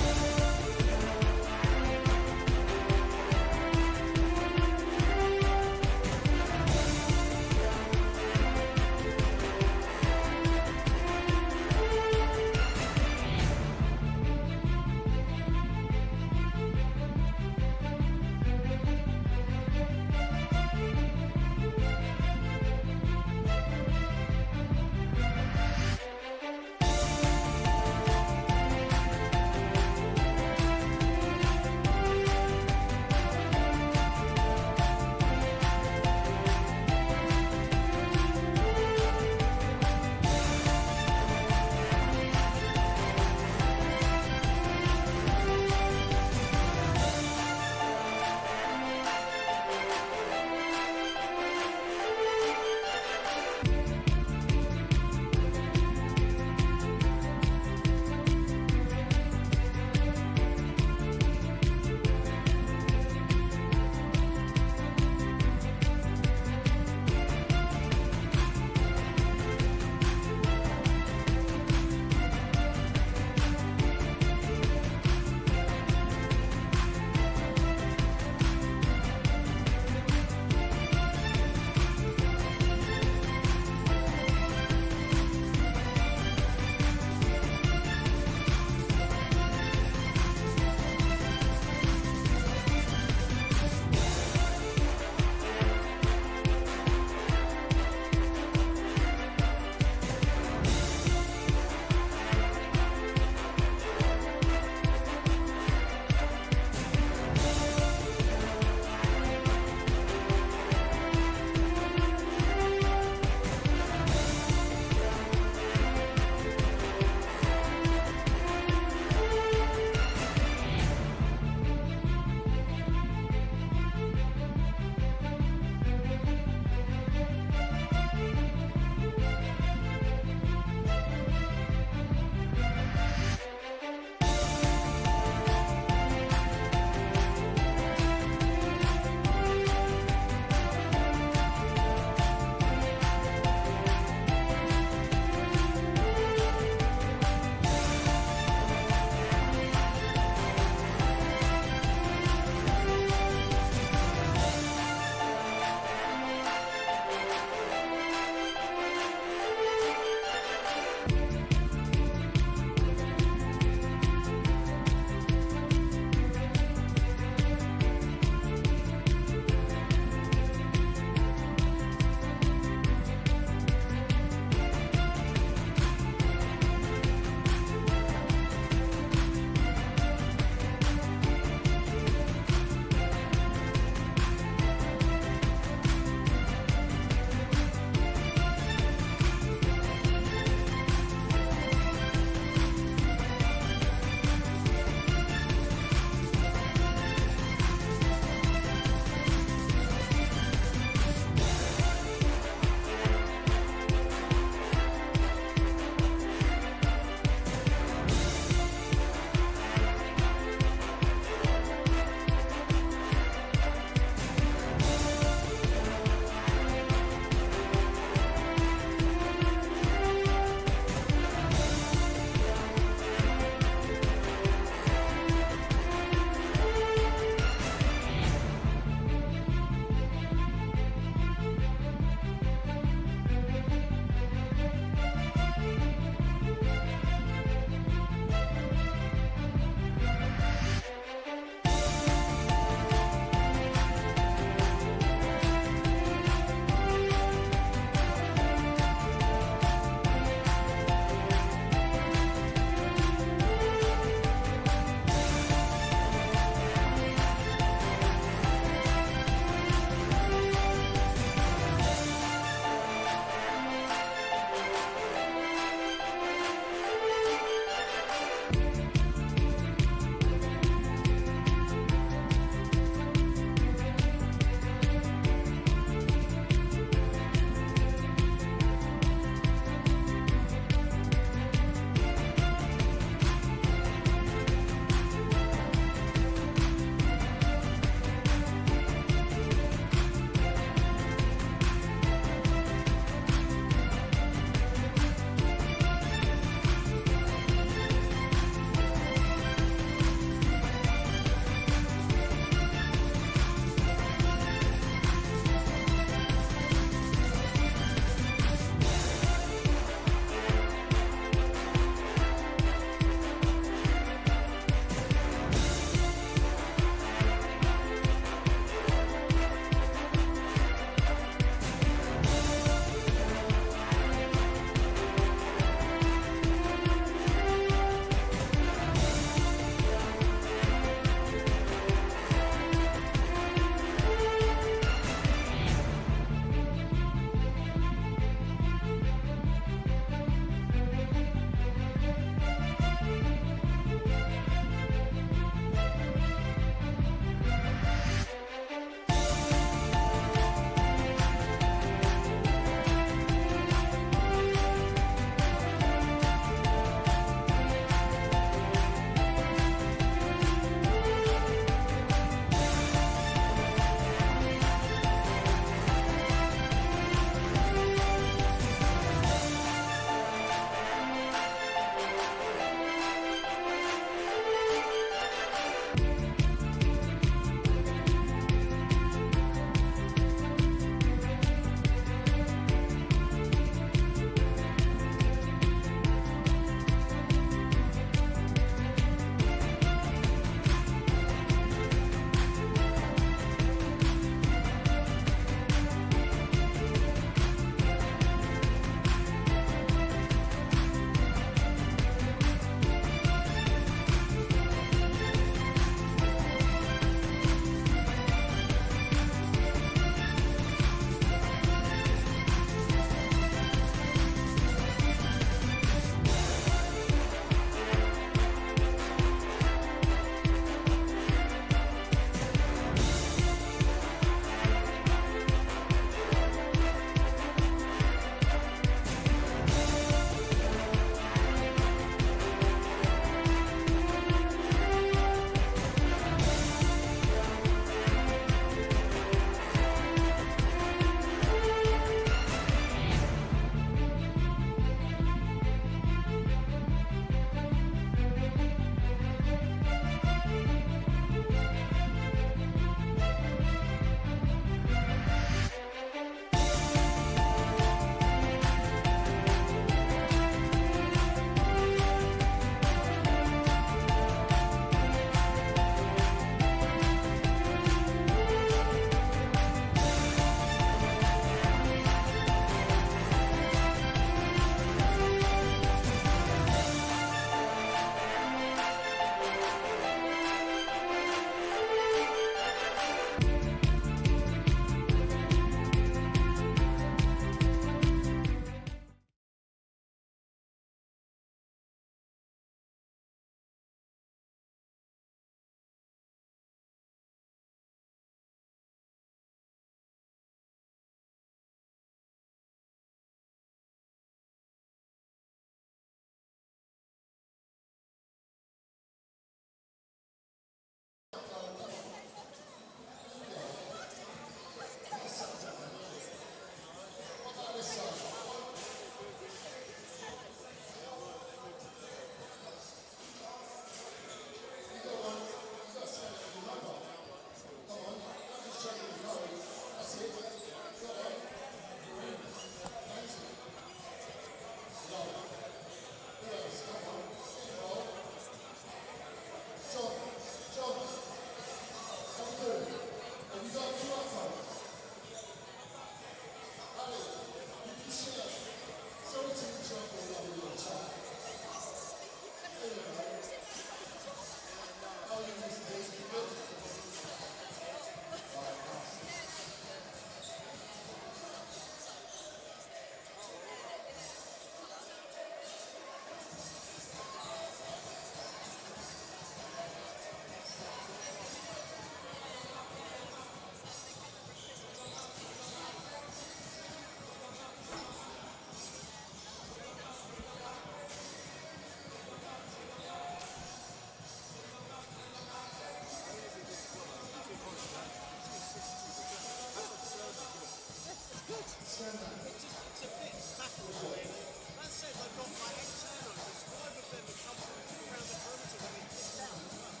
It's a bit baffling. That said, they've got like 8 turnovers. 5 of them have come around the perimeter when they kick down as well.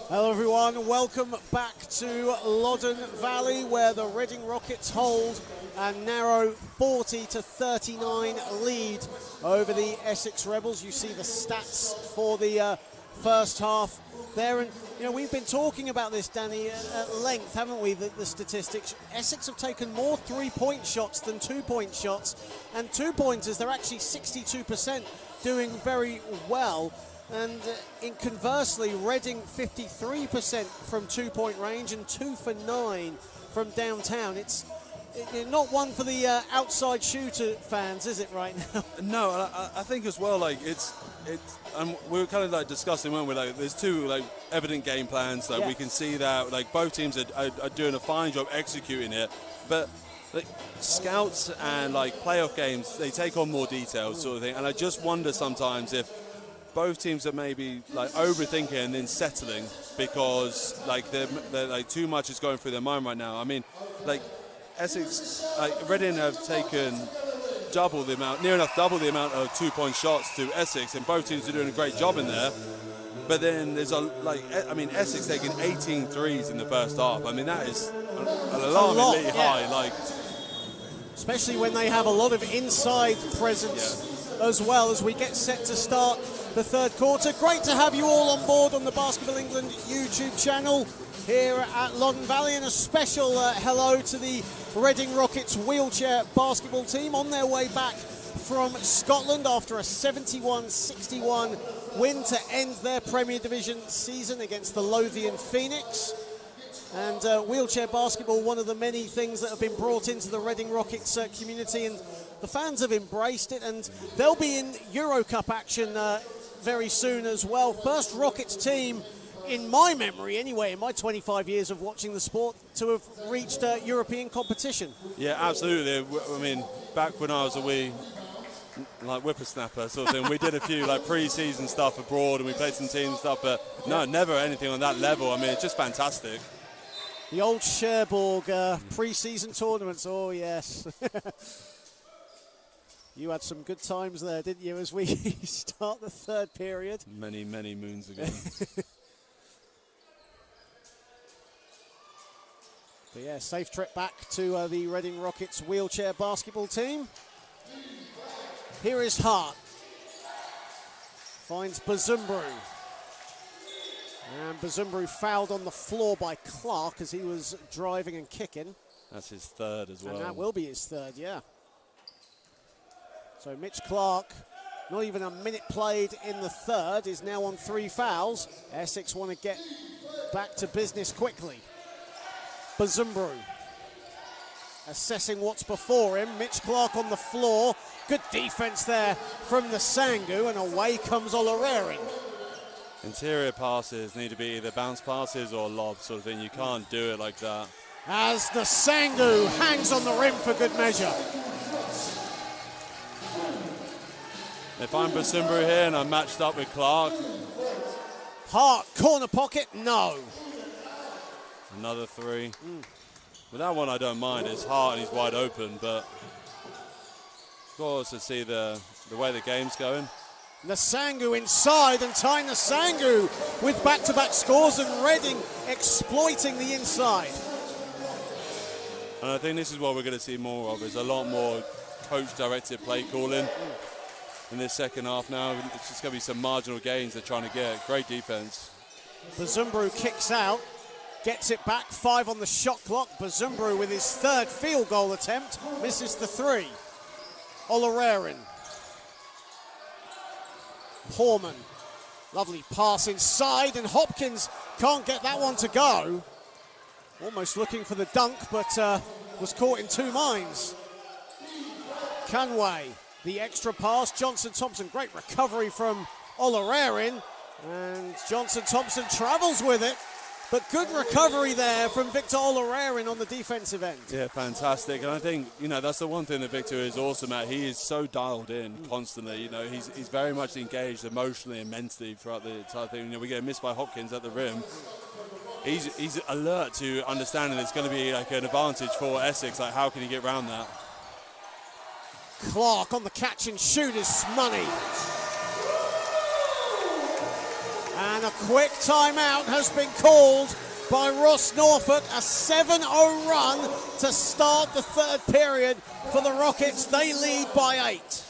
Hello everyone, welcome back to Loddon Valley, where the Reading Rockets hold a narrow 40-39 lead over the Essex Rebels. You see the stats for the first half there, and you know we've been talking about this, Danny, at length, haven't we? The statistics. Essex have taken more 3-point shots than 2-point shots, and 2-pointers they're actually 62%, doing very well. And conversely, Reading 53% from 2-point range and 2 for 9 from downtown. It's not one for the outside shooter fans, is it, right now? No, I think as well, like it's we were kind of like discussing, weren't we? Like there's two like evident game plans that we can see that like both teams are doing a fine job executing it, but like scouts and like playoff games, they take on more details sort of thing, and I just wonder sometimes if both teams are maybe like overthinking and then settling because like they're like too much is going through their mind right now. I mean, like Essex, like Reading have taken near enough double the amount of 2-point shots to Essex, and both teams are doing a great job in there. But then there's Essex taking 18 threes in the first half. I mean, that is an alarmingly high, like especially when they have a lot of inside presence as well as we get set to start the third quarter. Great to have you all on board on the Basketball England YouTube channel here at Loddon Valley, and a special hello to the Reading Rockets wheelchair basketball team on their way back from Scotland after a 71-61 win to end their Premier Division season against the Lothian Phoenix. And wheelchair basketball, one of the many things that have been brought into the Reading Rockets community, and the fans have embraced it, and they'll be in Euro Cup action very soon as well. First Rockets team, in my memory anyway, in my 25 years of watching the sport, to have reached European competition. Yeah, absolutely. I mean, back when I was a wee like whippersnapper sort of thing, we did a few like pre-season stuff abroad and we played some team stuff, but no, never anything on that level. I mean, it's just fantastic. The old Cherbourg pre-season tournaments, oh yes. You had some good times there, didn't you, as we start the third period? Many, many moons ago. But yeah, safe trip back to the Reading Rockets wheelchair basketball team. Here is Hart. Finds Bazumbru. And Bazumbru fouled on the floor by Clark as he was driving and kicking. That's his third as well. And that will be his third, yeah. So Mitch Clark, not even a minute played in the third, is now on 3 fouls. Essex want to get back to business quickly. Bazumbru. assessing what's before him. Mitch Clark on the floor. Good defense there from the Sangu, and away comes Olarerin. Interior passes need to be either bounce passes or lobs sort of thing. You can't do it like that. As the Sangu hangs on the rim for good measure. If I'm Basumburu here and I'm matched up with Clark. Hart, corner pocket, no. Another three. With that one I don't mind. It's Hart and he's wide open, but of course to see the way the game's going. Nasangu inside, and tying Nasangu with back-to-back scores, and Reading exploiting the inside. And I think this is what we're going to see more of. There's a lot more coach-directed play calling in this second half now. It's just going to be some marginal gains they're trying to get. Great defense. Basumburu kicks out, gets it back, 5 on the shot clock. Basumburu with his 3rd field goal attempt, misses the 3. Olarerin. Horman, lovely pass inside, and Hopkins can't get that one to go. Almost looking for the dunk, but was caught in 2 minds. Canway, the extra pass. Johnson Thompson, great recovery from Olarerin, and Johnson Thompson travels with it. But good recovery there from Victor Olarerin on the defensive end. Yeah, fantastic. And I think, that's the one thing that Victor is awesome at. He is so dialed in constantly. He's very much engaged emotionally and mentally throughout the entire thing. We get missed by Hopkins at the rim. He's alert to understanding it's going to be like an advantage for Essex. Like, how can he get around that? Clark on the catch and shoot is money. And a quick timeout has been called by Ross Norfolk. A 7-0 run to start the 3rd period for the Rockets. They lead by 8.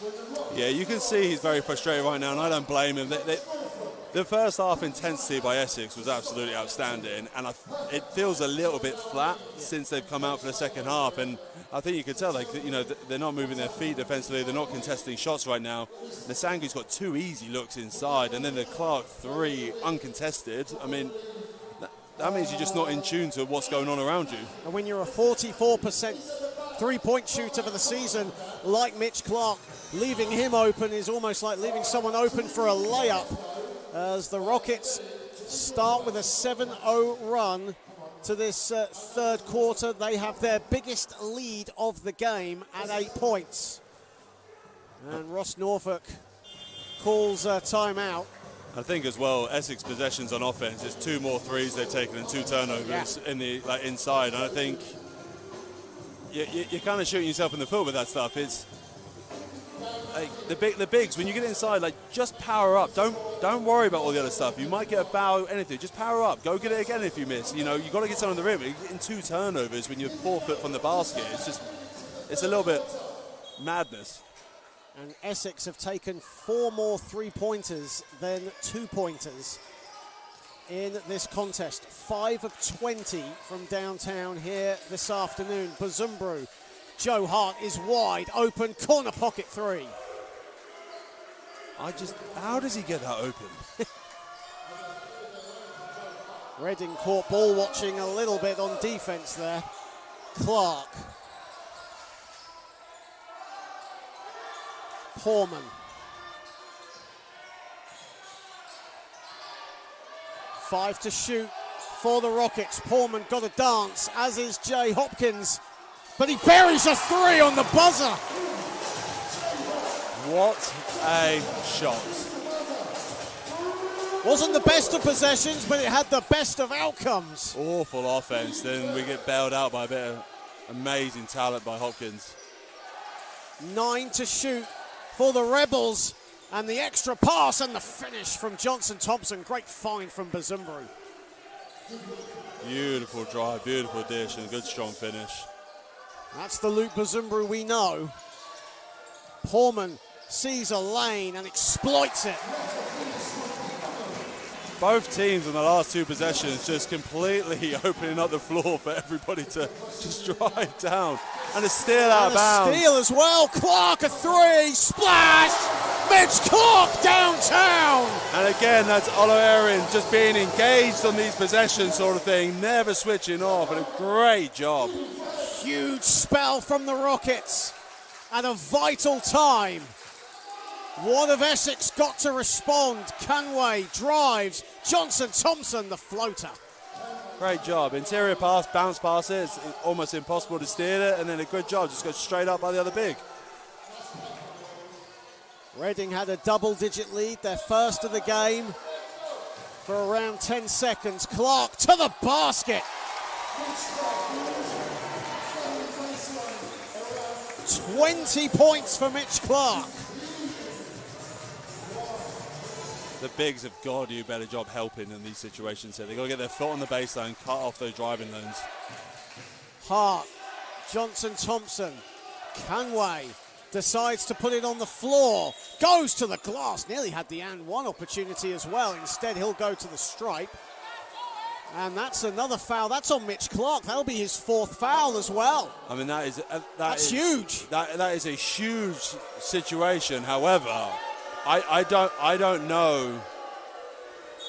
Yeah, you can see he's very frustrated right now, and I don't blame him. The first half intensity by Essex was absolutely outstanding, and it feels a little bit flat since they've come out for the second half. And I think you can tell, they're not moving their feet defensively. They're not contesting shots right now. Nasangu's got 2 easy looks inside, and then the Clark 3 uncontested. I mean, that means you're just not in tune to what's going on around you. And when you're a 44% three-point shooter for the season, like Mitch Clark, leaving him open is almost like leaving someone open for a layup. As the Rockets start with a 7-0 run to this 3rd quarter. They have their biggest lead of the game at 8 points. And Ross Norfolk calls a timeout. I think as well, Essex possessions on offense is 2 more threes they've taken and 2 turnovers in the inside. And I think you're kind of shooting yourself in the foot with that stuff. It's the bigs, when you get inside, just power up. Don't worry about all the other stuff. You might get a foul, anything. Just power up. Go get it again if you miss. You've got to get someone on the rim. You're getting 2 turnovers when you're 4 foot from the basket. It's a little bit madness. And Essex have taken 4 more 3-pointers than 2-pointers in this contest. 5 of 20 from downtown here this afternoon. Basumburu. Joe Hart is wide open, corner pocket 3. How does he get that open? Reading caught ball watching a little bit on defense there. Clark. Porman. 5 to shoot for the Rockets. Porman got a dance, as is Jay Hopkins. But he buries a 3 on the buzzer. What a shot. Wasn't the best of possessions, but it had the best of outcomes. Awful offense. Then we get bailed out by a bit of amazing talent by Hopkins. 9 to shoot for the Rebels. And the extra pass and the finish from Johnson Thompson. Great find from Basumburu. Beautiful drive, beautiful dish, and a good strong finish. That's the Luke Basumburu we know. Porman sees a lane and exploits it. Both teams in the last 2 possessions just completely opening up the floor for everybody to just drive down. And a steal out of bounds. Steal as well. Clark a 3. Splash! Mitch Clark downtown. And again, that's Oloerin just being engaged on these possessions sort of thing, never switching off, and a great job. Huge spell from the Rockets at a vital time. What have Essex got to respond? Conway drives, Johnson Thompson, the floater. Great job. Interior pass, bounce pass it. It's almost impossible to steal it, and then a good job. Just goes straight up by the other big. Reading had a double-digit lead, their first of the game, for around 10 seconds. Clark to the basket. 20 points for Mitch Clark. The bigs have got to do a better job helping in these situations here. They've got to get their foot on the baseline, cut off those driving lanes. Hart, Johnson Thompson, Conway decides to put it on the floor, goes to the glass, nearly had the and one opportunity as well. Instead, he'll go to the stripe. And that's another foul. That's on Mitch Clark. That'll be his fourth foul as well. I mean, that's huge. That is a huge situation. However, I don't know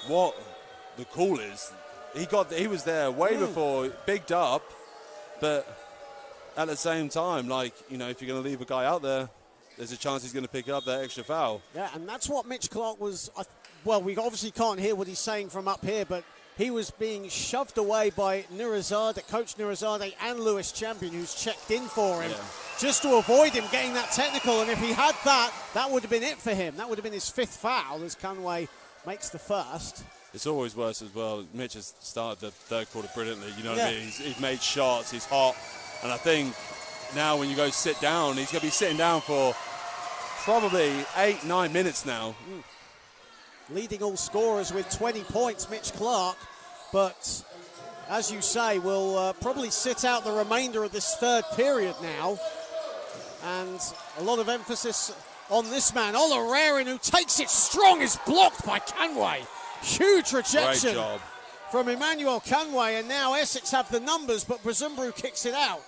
what the call is. He was there way before, bigged up, but at the same time, like, you know, if you're going to leave a guy out there, there's a chance he's going to pick up that extra foul. Yeah, and that's what Mitch Clark was. Well, we obviously can't hear what he's saying from up here, but he was being shoved away by Coach Nurizade and Lewis Champion, who's checked in for him, just to avoid him getting that technical. And if he had that would have been it for him. That would have been his fifth foul as Conway makes the first. It's always worse as well. Mitch has started the third quarter brilliantly. You know what I mean? He's made shots. He's hot. And I think now when you go sit down, he's going to be sitting down for probably 8-9 minutes now. Leading all scorers with 20 points, Mitch Clark. But as you say, will probably sit out the remainder of this third period now. And a lot of emphasis on this man, Oloerin, who takes it strong, is blocked by Conway. Huge rejection from Emmanuel Conway. And now Essex have the numbers, but Buzumbru kicks it out.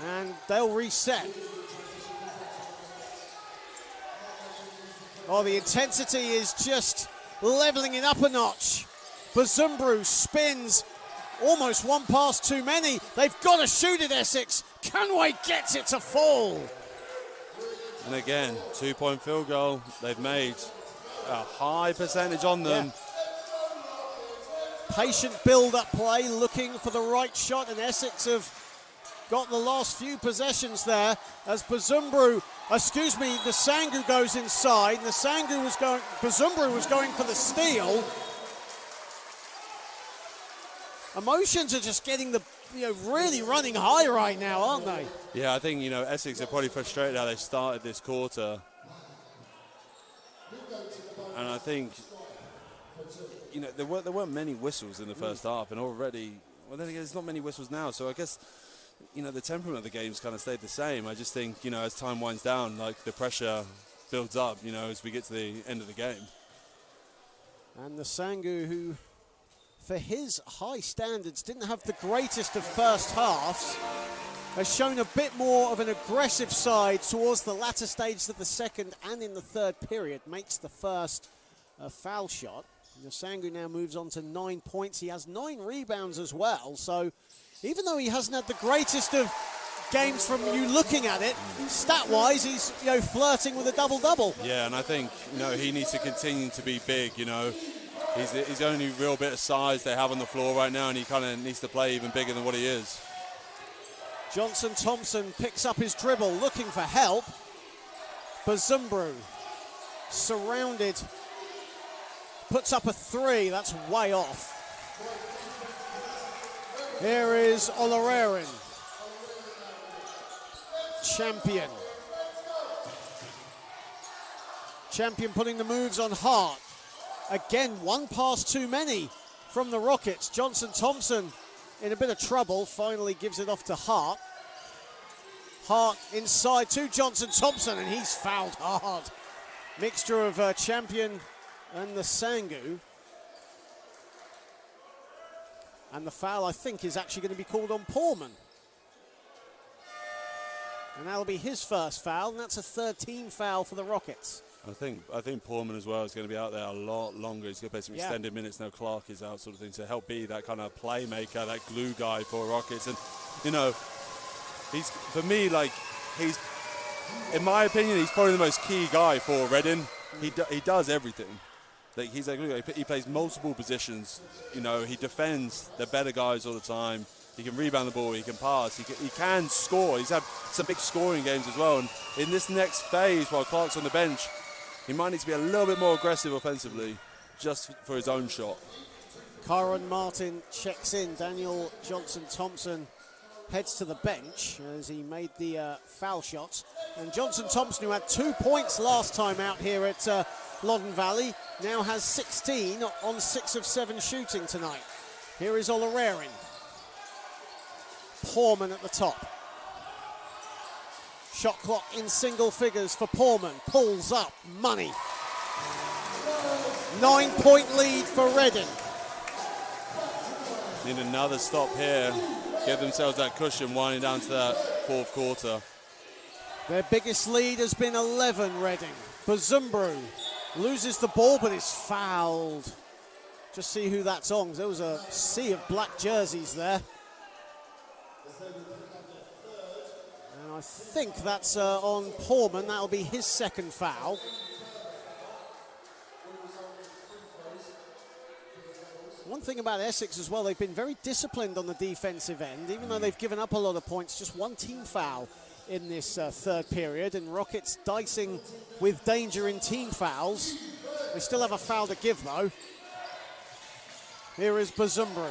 And they'll reset. Oh, the intensity is just leveling it up a notch. Buzumbru spins, almost one pass too many. They've got to shoot it, Essex. Conway gets it to fall. And again, 2-point field goal. They've made a high percentage on them. Yeah. Patient build-up play, looking for the right shot, and Essex have got the last few possessions there as Buzumbru, Nasangu goes inside. Buzumbru was going for the steal. Emotions are just getting really running high right now, aren't they? Yeah, I think, Essex are probably frustrated how they started this quarter. And I think, there weren't many whistles in the first half, and already, well, then again, there's not many whistles now, so I guess, the temperament of the game's kind of stayed the same. I just think, as time winds down, like, the pressure builds up, as we get to the end of the game. And Nasangu, who, for his high standards, didn't have the greatest of first halves, has shown a bit more of an aggressive side towards the latter stages of the second and in the third period. Makes the first foul shot. Nasangu now moves on to 9 points. He has 9 rebounds as well. So even though he hasn't had the greatest of games from you looking at it, stat-wise, he's flirting with a double-double. Yeah, and I think he needs to continue to be big. He's the only real bit of size they have on the floor right now, and he kind of needs to play even bigger than what he is. Johnson Thompson picks up his dribble, looking for help. Buzumbru surrounded, puts up a three. That's way off. Here is Oloerin. Champion putting the moves on Hart. Again, one pass too many from the Rockets. Johnson Thompson in a bit of trouble, finally gives it off to Hart. Hart inside to Johnson Thompson, and he's fouled hard. Mixture of Champion and Nasangu. And the foul, I think, is actually going to be called on Pullman. And that'll be his first foul, and that's a third team foul for the Rockets. I think Poorman as well is going to be out there a lot longer. He's going to play some extended minutes now. Clark is out, sort of thing, to help be that kind of playmaker, that glue guy for Rockets. And he's in my opinion, he's probably the most key guy for Reading. He does everything. He plays multiple positions. He defends the better guys all the time. He can rebound the ball. He can pass. He can score. He's had some big scoring games as well. And in this next phase, while Clark's on the bench, he might need to be a little bit more aggressive offensively, just for his own shot. Kyron Martin checks in. Daniel Johnson-Thompson heads to the bench as he made the foul shots. And Johnson-Thompson, who had 2 points last time out here at Loddon Valley, now has 16 on 6 of 7 shooting tonight. Here is Olarerin. Poorman at the top. Shot clock in single figures for Poorman. Pulls up. Money. 9-point lead for Reading. Need another stop here. Give themselves that cushion winding down to that fourth quarter. Their biggest lead has been 11, Reading. Bazumbru loses the ball but is fouled. Just see who that's on. There was a sea of black jerseys there. And I think that's on Poorman. That'll be his second foul. One thing about Essex as well, they've been very disciplined on the defensive end. Even though they've given up a lot of points, just one team foul in this third period. And Rockets dicing with danger in team fouls. They still have a foul to give, though. Here is Bazumbru.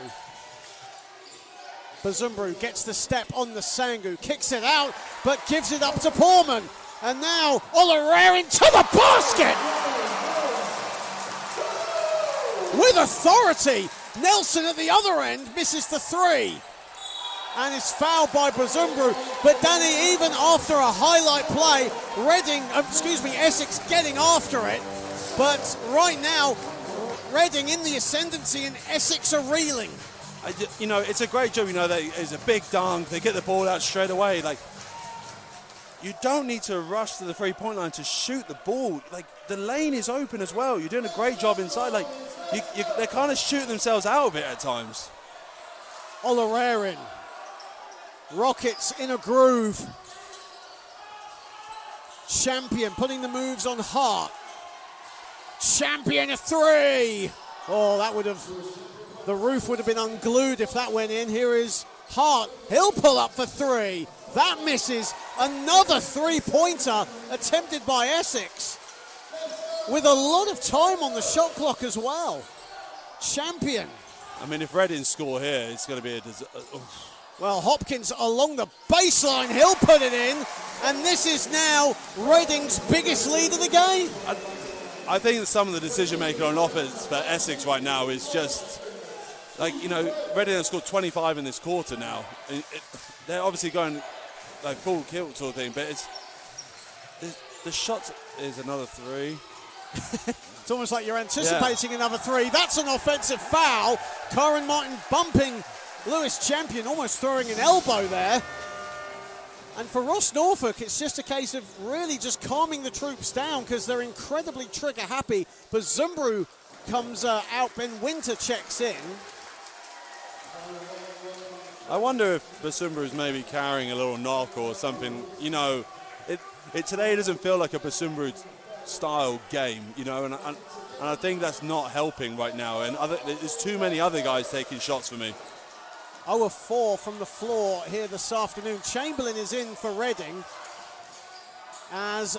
Bazumbru gets the step on the Sangu, kicks it out, but gives it up to Poorman. And now Olarerin to the basket! With authority, Nelson at the other end misses the three. And is fouled by Bazumbru. But Danny, even after a highlight play, Essex getting after it. But right now, Reading in the ascendancy and Essex are reeling. It's a great job, it's a big dunk. They get the ball out straight away. You don't need to rush to the three-point line to shoot the ball. The lane is open as well. You're doing a great job inside. They're kind of shooting themselves out of it at times. Olarerin. Rockets in a groove. Champion putting the moves on Hart. Champion a three. Oh, the roof would have been unglued if that went in. Here is Hart. He'll pull up for three. That misses. Another three-pointer attempted by Essex with a lot of time on the shot clock as well. Champion. If Reading score here, it's going to be a Well, Hopkins along the baseline. He'll put it in. And this is now Reading's biggest lead of the game. I think that some of the decision-making on offense for Essex right now is just, Reading have scored 25 in this quarter now. They're obviously going full kill sort of thing, but the shots is another three. It's almost like you're anticipating another three. That's an offensive foul. Kyron Martin bumping Lewis Champion, almost throwing an elbow there. And for Ross Norfolk, it's just a case of really just calming the troops down because they're incredibly trigger happy. But Zumbru comes out and Winter checks in. I wonder if Bazumbru is maybe carrying a little knock or something. Today doesn't feel like a Bazumbru style game, and I think that's not helping right now. And there's too many other guys taking shots for me. 0 of 4 from the floor here this afternoon. Chamberlain is in for Reading as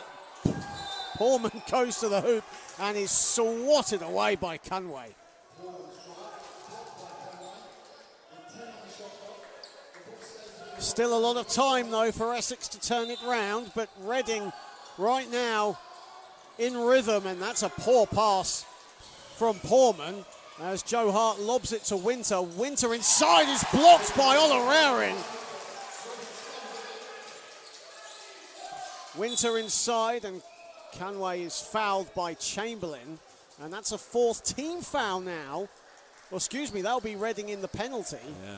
Poorman goes to the hoop and is swatted away by Conway. Still a lot of time, though, for Essex to turn it round, but Reading right now in rhythm, and that's a poor pass from Poorman as Joe Hart lobs it to Winter. Winter inside is blocked by Olarerin. Winter inside, and Conway is fouled by Chamberlain, and that's a fourth team foul now. Well, excuse me, that'll be Reading in the penalty. Yeah.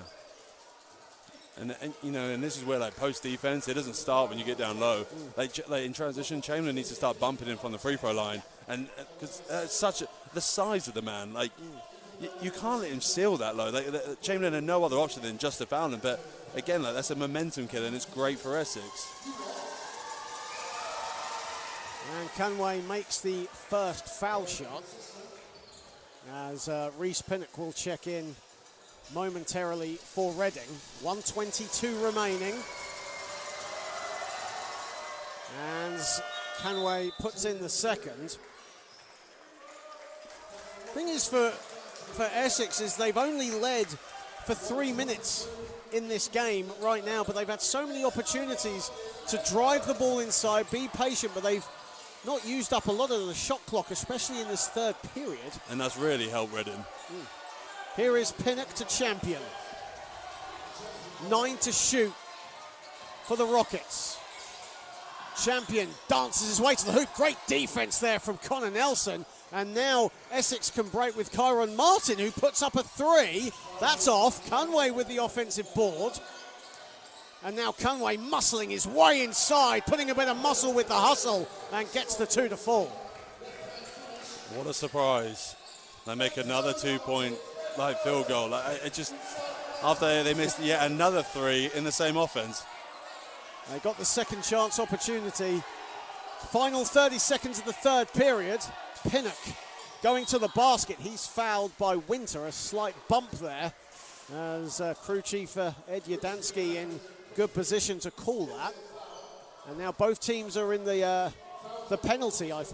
And you know, and this is where like post defense, it doesn't start when you get down low. Like in transition, Chamberlain needs to start bumping in from the free throw line, and because the size of the man, like you can't let him seal that low. Like Chamberlain had no other option than just to foul him. But again, like that's a momentum killer, and it's great for Essex. And Conway makes the first foul shot as Reece Pinnock will check in momentarily for Reading. 1:22 remaining. And Conway puts in the second. Thing is for Essex is they've only led for 3 minutes in this game right now, but they've had so many opportunities to drive the ball inside, be patient, but they've not used up a lot of the shot clock, especially in this third period. And that's really helped Reading. Here is Pinnock to Champion. 9 to shoot for the Rockets. Champion dances his way to the hoop. Great defense there from Connor Nelson. And now Essex can break with Kyron Martin, who puts up a three. That's off. Conway with the offensive board. And now Conway muscling his way inside, putting a bit of muscle with the hustle, and gets the 2 to fall. What a surprise. They make another 2-point field goal. It just, after they missed yet another three in the same offense. They got the second chance opportunity. Final 30 seconds of the third period. Pinnock going to the basket. He's fouled by Winter. A slight bump there as crew chief Ed Yadansky in good position to call that. And now both teams are in the penalty. Oh,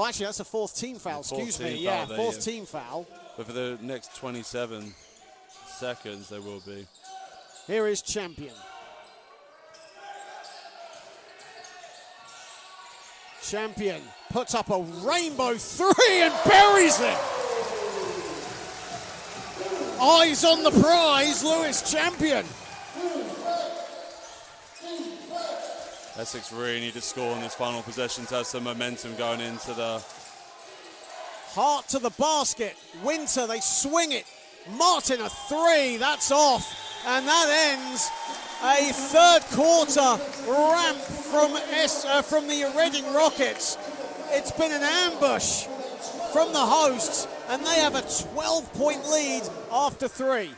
actually, that's a fourth team foul. Excuse me. Yeah, fourth team foul. But for the next 27 seconds, there will be. Here is Champion. Champion puts up a rainbow three and buries it. Eyes on the prize, Lewis Champion. Essex really need to score in this final possession to have some momentum going into the... Hart to the basket. Winter, they swing it. Martin, a three. That's off. And that ends a third quarter ramp from the Reading Rockets. It's been an ambush from the hosts, and they have a 12-point lead after three.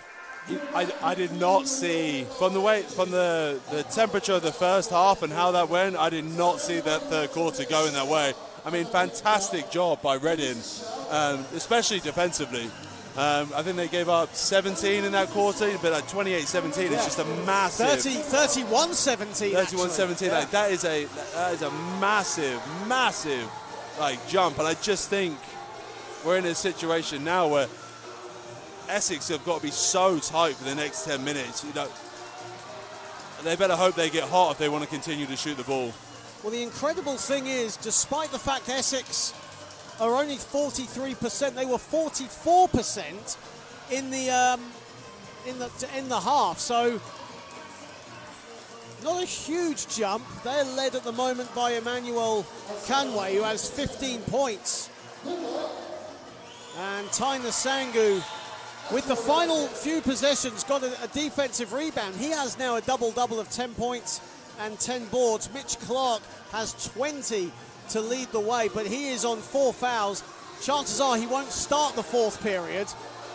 I did not see, from the temperature of the first half and how that went, I did not see that third quarter going that way. I mean, fantastic job by Reading, especially defensively. I think they gave up 17 in that quarter, but at 28-17, it's just a massive... 31-17, 31-17, yeah. that is a massive jump. And I just think we're in a situation now where Essex have got to be so tight for the next 10 minutes. You know, they better hope they get hot if they want to continue to shoot the ball. Well, the incredible thing is, despite the fact Essex are only 43%, they were 44% in the half. So not a huge jump. They're led at the moment by Emmanuel Conway, who has 15 points. And Taina Sangu, with the final few possessions, got a defensive rebound. He has now a double-double of 10 points and 10 boards. Mitch Clark has 20 to lead the way, but he is on 4 fouls. Chances are he won't start the fourth period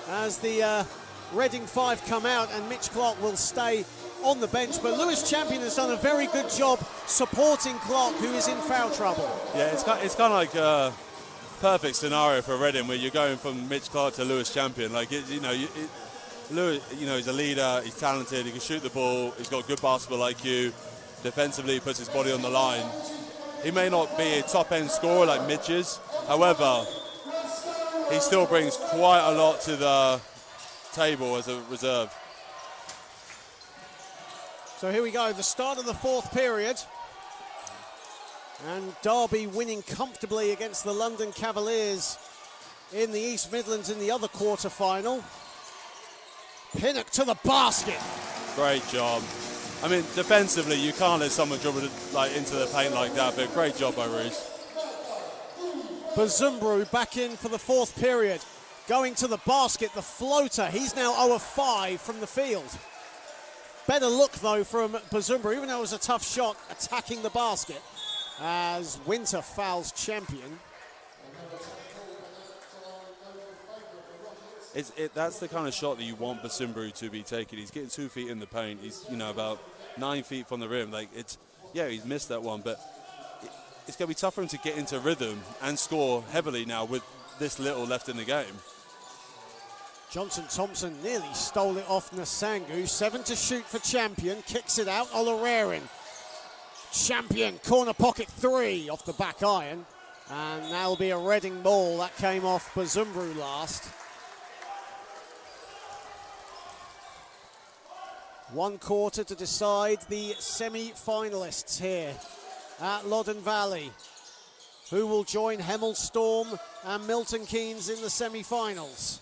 as the Reading 5 come out, and Mitch Clark will stay on the bench. But Lewis Champion has done a very good job supporting Clark, who is in foul trouble. Yeah, it's kind of like a perfect scenario for Reading, where you're going from Mitch Clark to Lewis Champion. Like, Lewis, he's a leader, he's talented, he can shoot the ball, he's got good basketball IQ. Defensively, he puts his body on the line. He may not be a top-end scorer like Mitch is. However, he still brings quite a lot to the table as a reserve. So here we go, the start of the fourth period. And Derby winning comfortably against the London Cavaliers in the East Midlands in the other quarter-final. Pinnock to the basket. Great job. I mean, defensively, you can't let someone dribble into the paint like that, but great job by Reece. Bazumbru back in for the fourth period. Going to the basket, the floater. He's now 0 of 5 from the field. Better look, though, from Bazumba, even though it was a tough shot, attacking the basket as Winter fouls Champion. That's the kind of shot that you want Bazumba to be taking. He's getting 2 feet in the paint. He's, about 9 feet from the rim. He's missed that one, but it's going to be tough for him to get into rhythm and score heavily now with this little left in the game. Johnson Thompson nearly stole it off Nasangu. 7 to shoot for Champion. Kicks it out. Olarerin. Champion, corner pocket 3 off the back iron. And that'll be a Reading ball. That came off Bazumbu last. 1 quarter to decide the semi-finalists here at Loddon Valley. Who will join Hemel Storm and Milton Keynes in the semi-finals?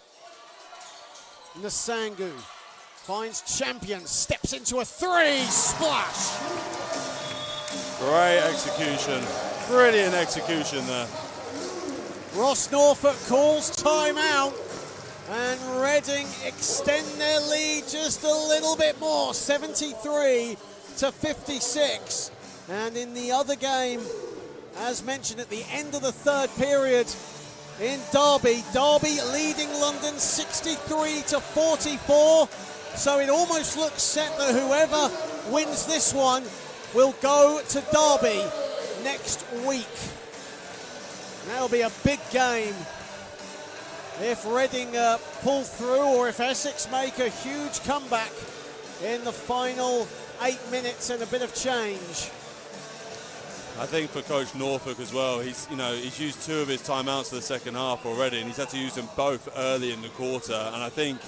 Nasangu finds Champion, steps into a 3, splash! Great execution, brilliant execution there. Ross Norfolk calls timeout, and Reading extend their lead just a little bit more, 73 to 56. And in the other game, as mentioned at the end of the third period, in Derby leading London 63 to 44. So it almost looks set that whoever wins this one will go to Derby next week. That'll be a big game if Reading pull through, or if Essex make a huge comeback in the final 8 minutes and a bit of change. I think for Coach Norfolk as well, he's used 2 of his timeouts in the second half already, and he's had to use them both early in the quarter. And I think,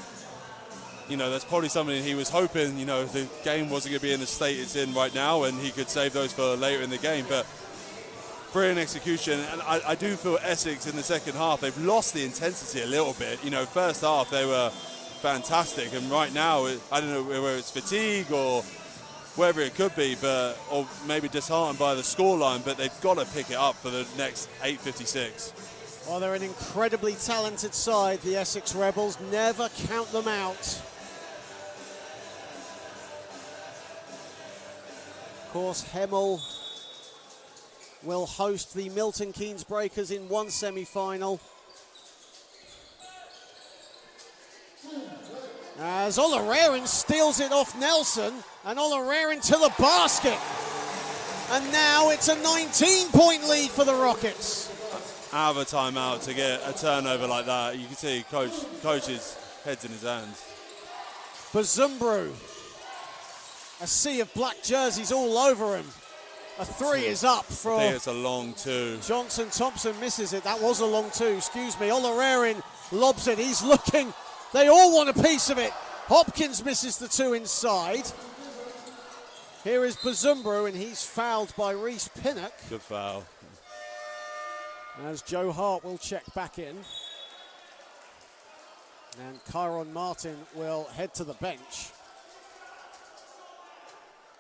that's probably something he was hoping, the game wasn't going to be in the state it's in right now, and he could save those for later in the game. But brilliant execution, and I do feel Essex in the second half, they've lost the intensity a little bit. First half they were fantastic, and right now, I don't know whether it's fatigue or whatever it could be, or maybe disheartened by the scoreline, but they've got to pick it up for the next 8:56. Well, they're an incredibly talented side, the Essex Rebels. Never count them out. Of course, Hemel will host the Milton Keynes Breakers in one semi-final. As Olarerin steals it off Nelson, and Olarerin to the basket. And now it's a 19-point lead for the Rockets. Out of a timeout to get a turnover like that, you can see coach's head's in his hands. Bazumbru, a sea of black jerseys all over him. A 3 is up for... I think it's a long 2. Johnson Thompson misses it. That was a long 2, excuse me. Olarerin lobs it. He's looking. They all want a piece of it. Hopkins misses the 2 inside. Here is Bazumbru, and he's fouled by Reese Pinnock. Good foul. As Joe Hart will check back in. And Kyron Martin will head to the bench.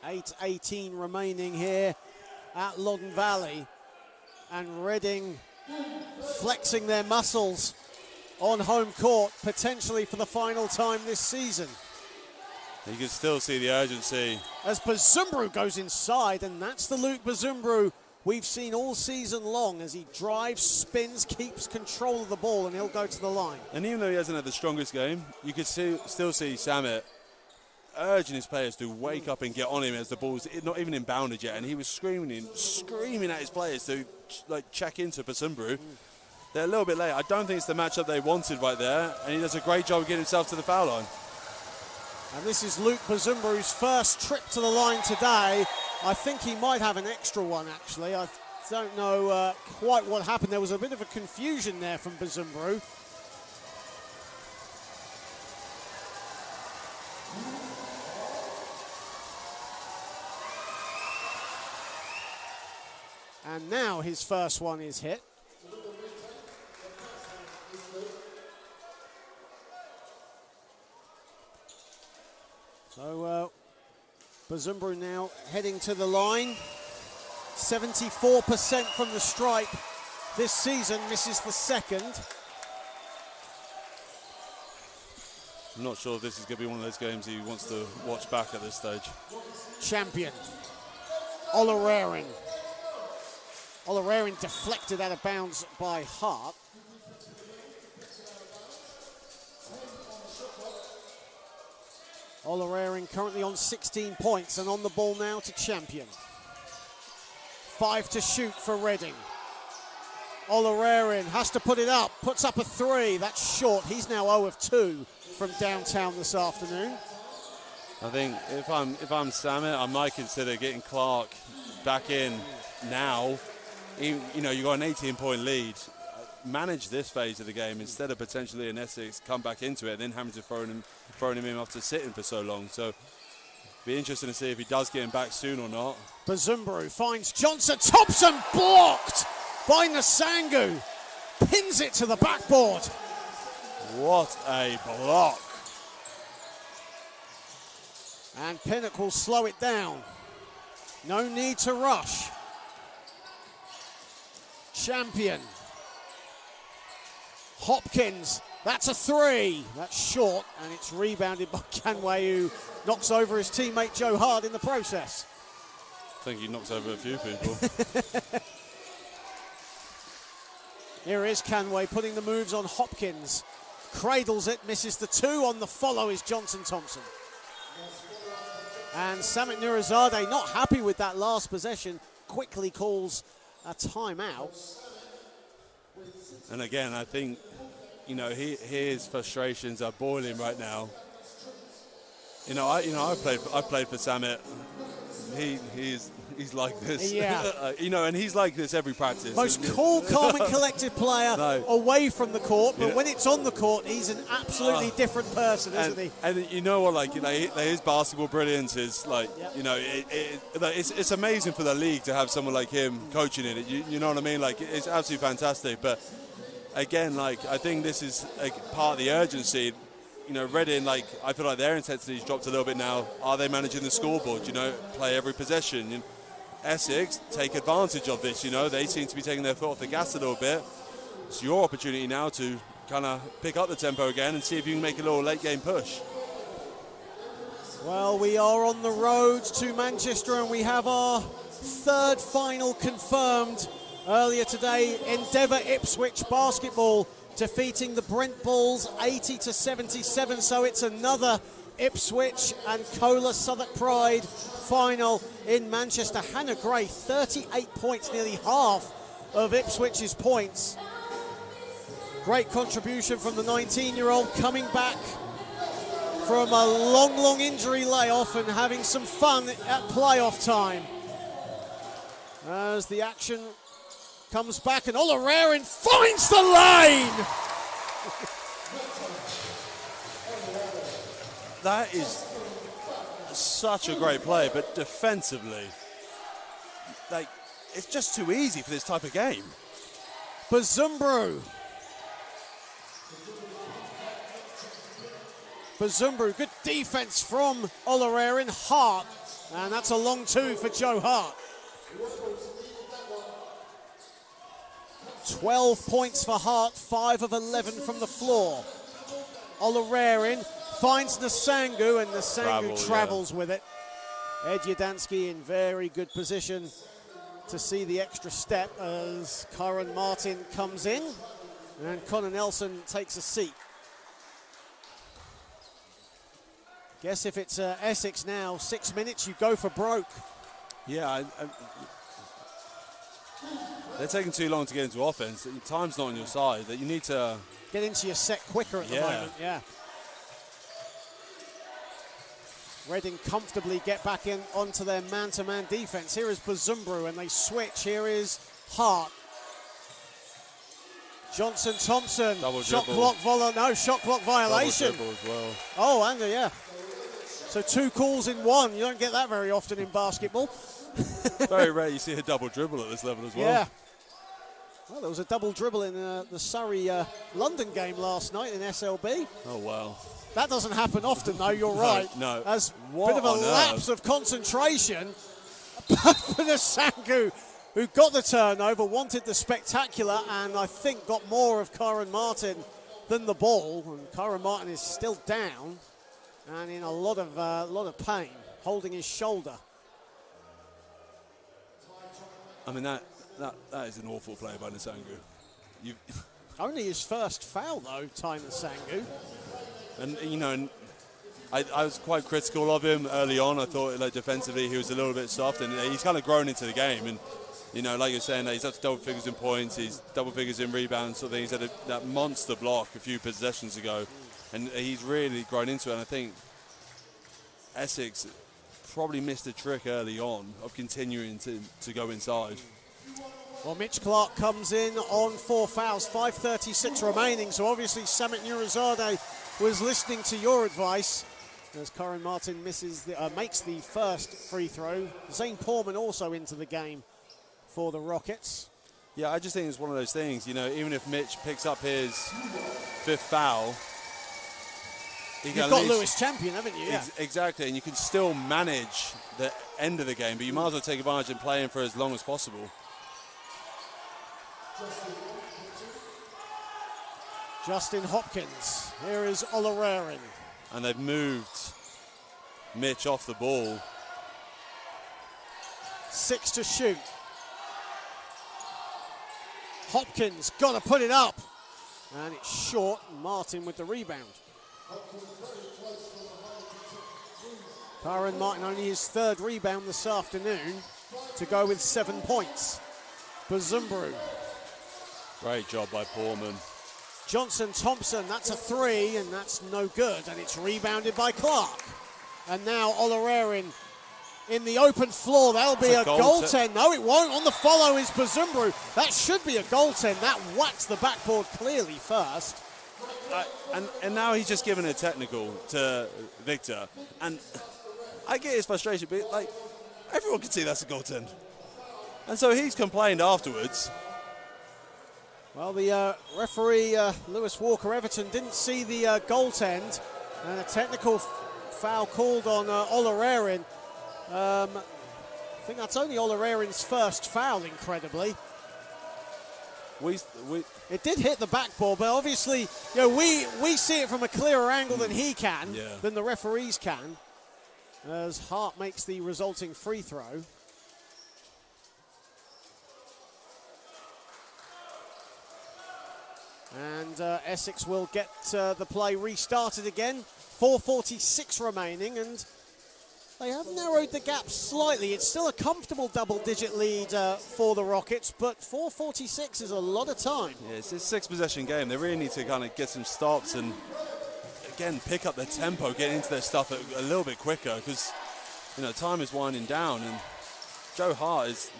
8:18 remaining here at Loddon Valley. And Reading flexing their muscles on home court, potentially for the final time this season. You can still see the urgency. As Bazumbru goes inside, and that's the Luke Bazumbru we've seen all season long, as he drives, spins, keeps control of the ball, and he'll go to the line. And even though he hasn't had the strongest game, you could still see Samet urging his players to wake up and get on him as the ball's not even inbounded yet, and he was screaming at his players to check into Bazumbru. They're a little bit late. I don't think it's the matchup they wanted right there, and he does a great job of getting himself to the foul line. And this is Luke Bazumbru's first trip to the line today. I think he might have an extra one, actually. I don't know quite what happened. There was a bit of a confusion there from Bazumbru. And now his first one is hit. So Bazumbru now heading to the line. 74% from the stripe this season, misses the second. I'm not sure if this is going to be one of those games he wants to watch back at this stage. Champion. Olerarin. Olerarin deflected out of bounds by Hart. Olerarin currently on 16 points and on the ball now to Champion. 5 to shoot for Reading. Olerarin has to put it up, puts up a 3. That's short. He's now 0 of 2 from downtown this afternoon. I think if I'm Samet, I might consider getting Clark back in now. You know, you got an 18-point lead. Manage this phase of the game instead of potentially in Essex come back into it and then having to throw him in after sitting for so long. So be interesting to see if he does get him back soon or not. Bazumbaru finds Johnson. Thompson blocked by Nsangu. Pins it to the backboard. What a block. And Pinnock will slow it down. No need to rush. Champion. Hopkins, that's a 3. That's short, and it's rebounded by Canway, who knocks over his teammate Joe Hart in the process. I think he knocks over a few people. Here is Canway putting the moves on Hopkins. Cradles it, misses the 2. On the follow is Johnson Thompson. And Samit Nurizadeh, not happy with that last possession, quickly calls a timeout. And again, I think, you know, his frustrations are boiling right now. I've played for Samit. He's like this. Yeah. And he's like this every practice. Most cool, calm and collected player away from the court, but when it's on the court, he's an absolutely different person, isn't he? And you know what, his basketball brilliance is it's amazing for the league to have someone like him coaching in it. You know what I mean? Like, it's absolutely fantastic. But again, I think this is part of the urgency. You know, Reading, I feel like their intensity's dropped a little bit now. Are they managing the scoreboard? Play every possession. Essex take advantage of this. They seem to be taking their foot off the gas a little bit. It's your opportunity now to kind of pick up the tempo again and see if you can make a little late game push. Well, we are on the road to Manchester and we have our third final confirmed. Earlier today, Endeavour Ipswich basketball defeating the Brent Bulls 80-77. So it's another Ipswich and Cola Southwark Pride final in Manchester. Hannah Gray, 38 points, nearly half of Ipswich's points. Great contribution from the 19-year-old coming back from a long injury layoff and having some fun at playoff time. As the action comes back and Olerarin finds the lane! That is such a great play, but defensively, it's just too easy for this type of game. Bazumbaru, good defense from Olerarin. Hart, and that's a long 2 for Joe Hart. 12 points for Hart, 5 of 11 from the floor. Olerarin finds Nsangu, and Nsangu travels with it. Ed Yadansky in very good position to see the extra step as Kyron Martin comes in and Connor Nelson takes a seat. Guess if it's Essex now, 6 minutes, you go for broke. Yeah, they're taking too long to get into offense. Time's not on your side. That you need to get into your set quicker at the moment. Yeah. Reading comfortably get back in onto their man-to-man defense. Here is Bazumbaru and they switch. Here is Hart. Johnson Thompson. Shot clock violation. Double dribble as well. Oh, and yeah. So 2 calls in 1. You don't get that very often in basketball. Very rare you see a double dribble at this level as well. Yeah. Well, there was a double dribble in the Surrey London game last night in SLB. Oh, wow. That doesn't happen often, though, you're right. No. As a bit of a lapse of concentration. For the Nsangu, who got the turnover, wanted the spectacular, and I think got more of Kyron Martin than the ball. And Kyron Martin is still down and in a lot of pain, holding his shoulder. I mean, that is an awful play by Nsangu. Only his first foul, though, Ty Nsangu. And, you know, I was quite critical of him early on. I thought, like, defensively he was a little bit soft, and he's kind of grown into the game. And, you know, like you're saying, he's up to double figures in points, he's double figures in rebounds, sort of thing. He's had that monster block a few possessions ago, and he's really grown into it. And I think Essex probably missed a trick early on of continuing to go inside. Well, Mitch Clark comes in on 4 fouls, 5:36 remaining. So obviously Samit Nurizadeh was listening to your advice as Kyron Martin makes the first free throw. Zane Porman also into the game for the Rockets. Yeah, I just think it's one of those things, you know, even if Mitch picks up his 5th foul, you've got Lewis Champion, haven't you? Yeah. Exactly, and you can still manage the end of the game, but you might as well take advantage and play him for as long as possible. Justin Hopkins. Here is Olarerin. And they've moved Mitch off the ball. 6 to shoot. Hopkins got to put it up. And it's short. Martin with the rebound. Kyron Martin only his 3rd rebound this afternoon to go with 7 points. Bazumbru. Great job by Porman. Johnson Thompson, that's a 3, and that's no good, and it's rebounded by Clark. And now Olarerin in the open floor. That'll be a goaltend. No, it won't. On the follow is Bazumbru. That should be a goaltend. That whacks the backboard clearly first. And now he's just given a technical to Victor. And I get his frustration, but like everyone can see that's a goaltend. And so he's complained afterwards. Well, the referee, Lewis Walker Everton, didn't see the goaltend, and a technical foul called on Olarerin. I think that's only Olarerin's first foul, incredibly. It did hit the backboard, but obviously, you know, we see it from a clearer angle than he can, than the referees can, as Hart makes the resulting free throw. And Essex will get the play restarted again. 4:46 remaining, and they have narrowed the gap slightly. It's still a comfortable double-digit lead for the Rockets, but 4:46 is a lot of time. Yeah, it's a 6-possession game. They really need to kind of get some stops and, again, pick up their tempo, get into their stuff a little bit quicker, because, you know, time is winding down, and Joe Hart is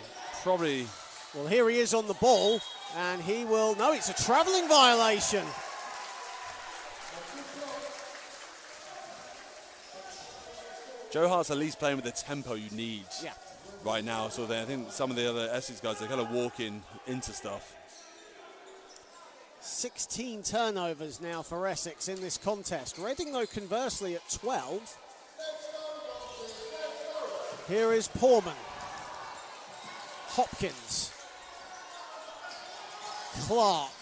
probably... Well, here he is on the ball. And he will, no, it's a travelling violation. Joe Hart's at least playing with the tempo you need right now. So I think some of the other Essex guys, they're kind of walking into stuff. 16 turnovers now for Essex in this contest. Reading, though, conversely at 12. Here is Porman. Hopkins. Clark.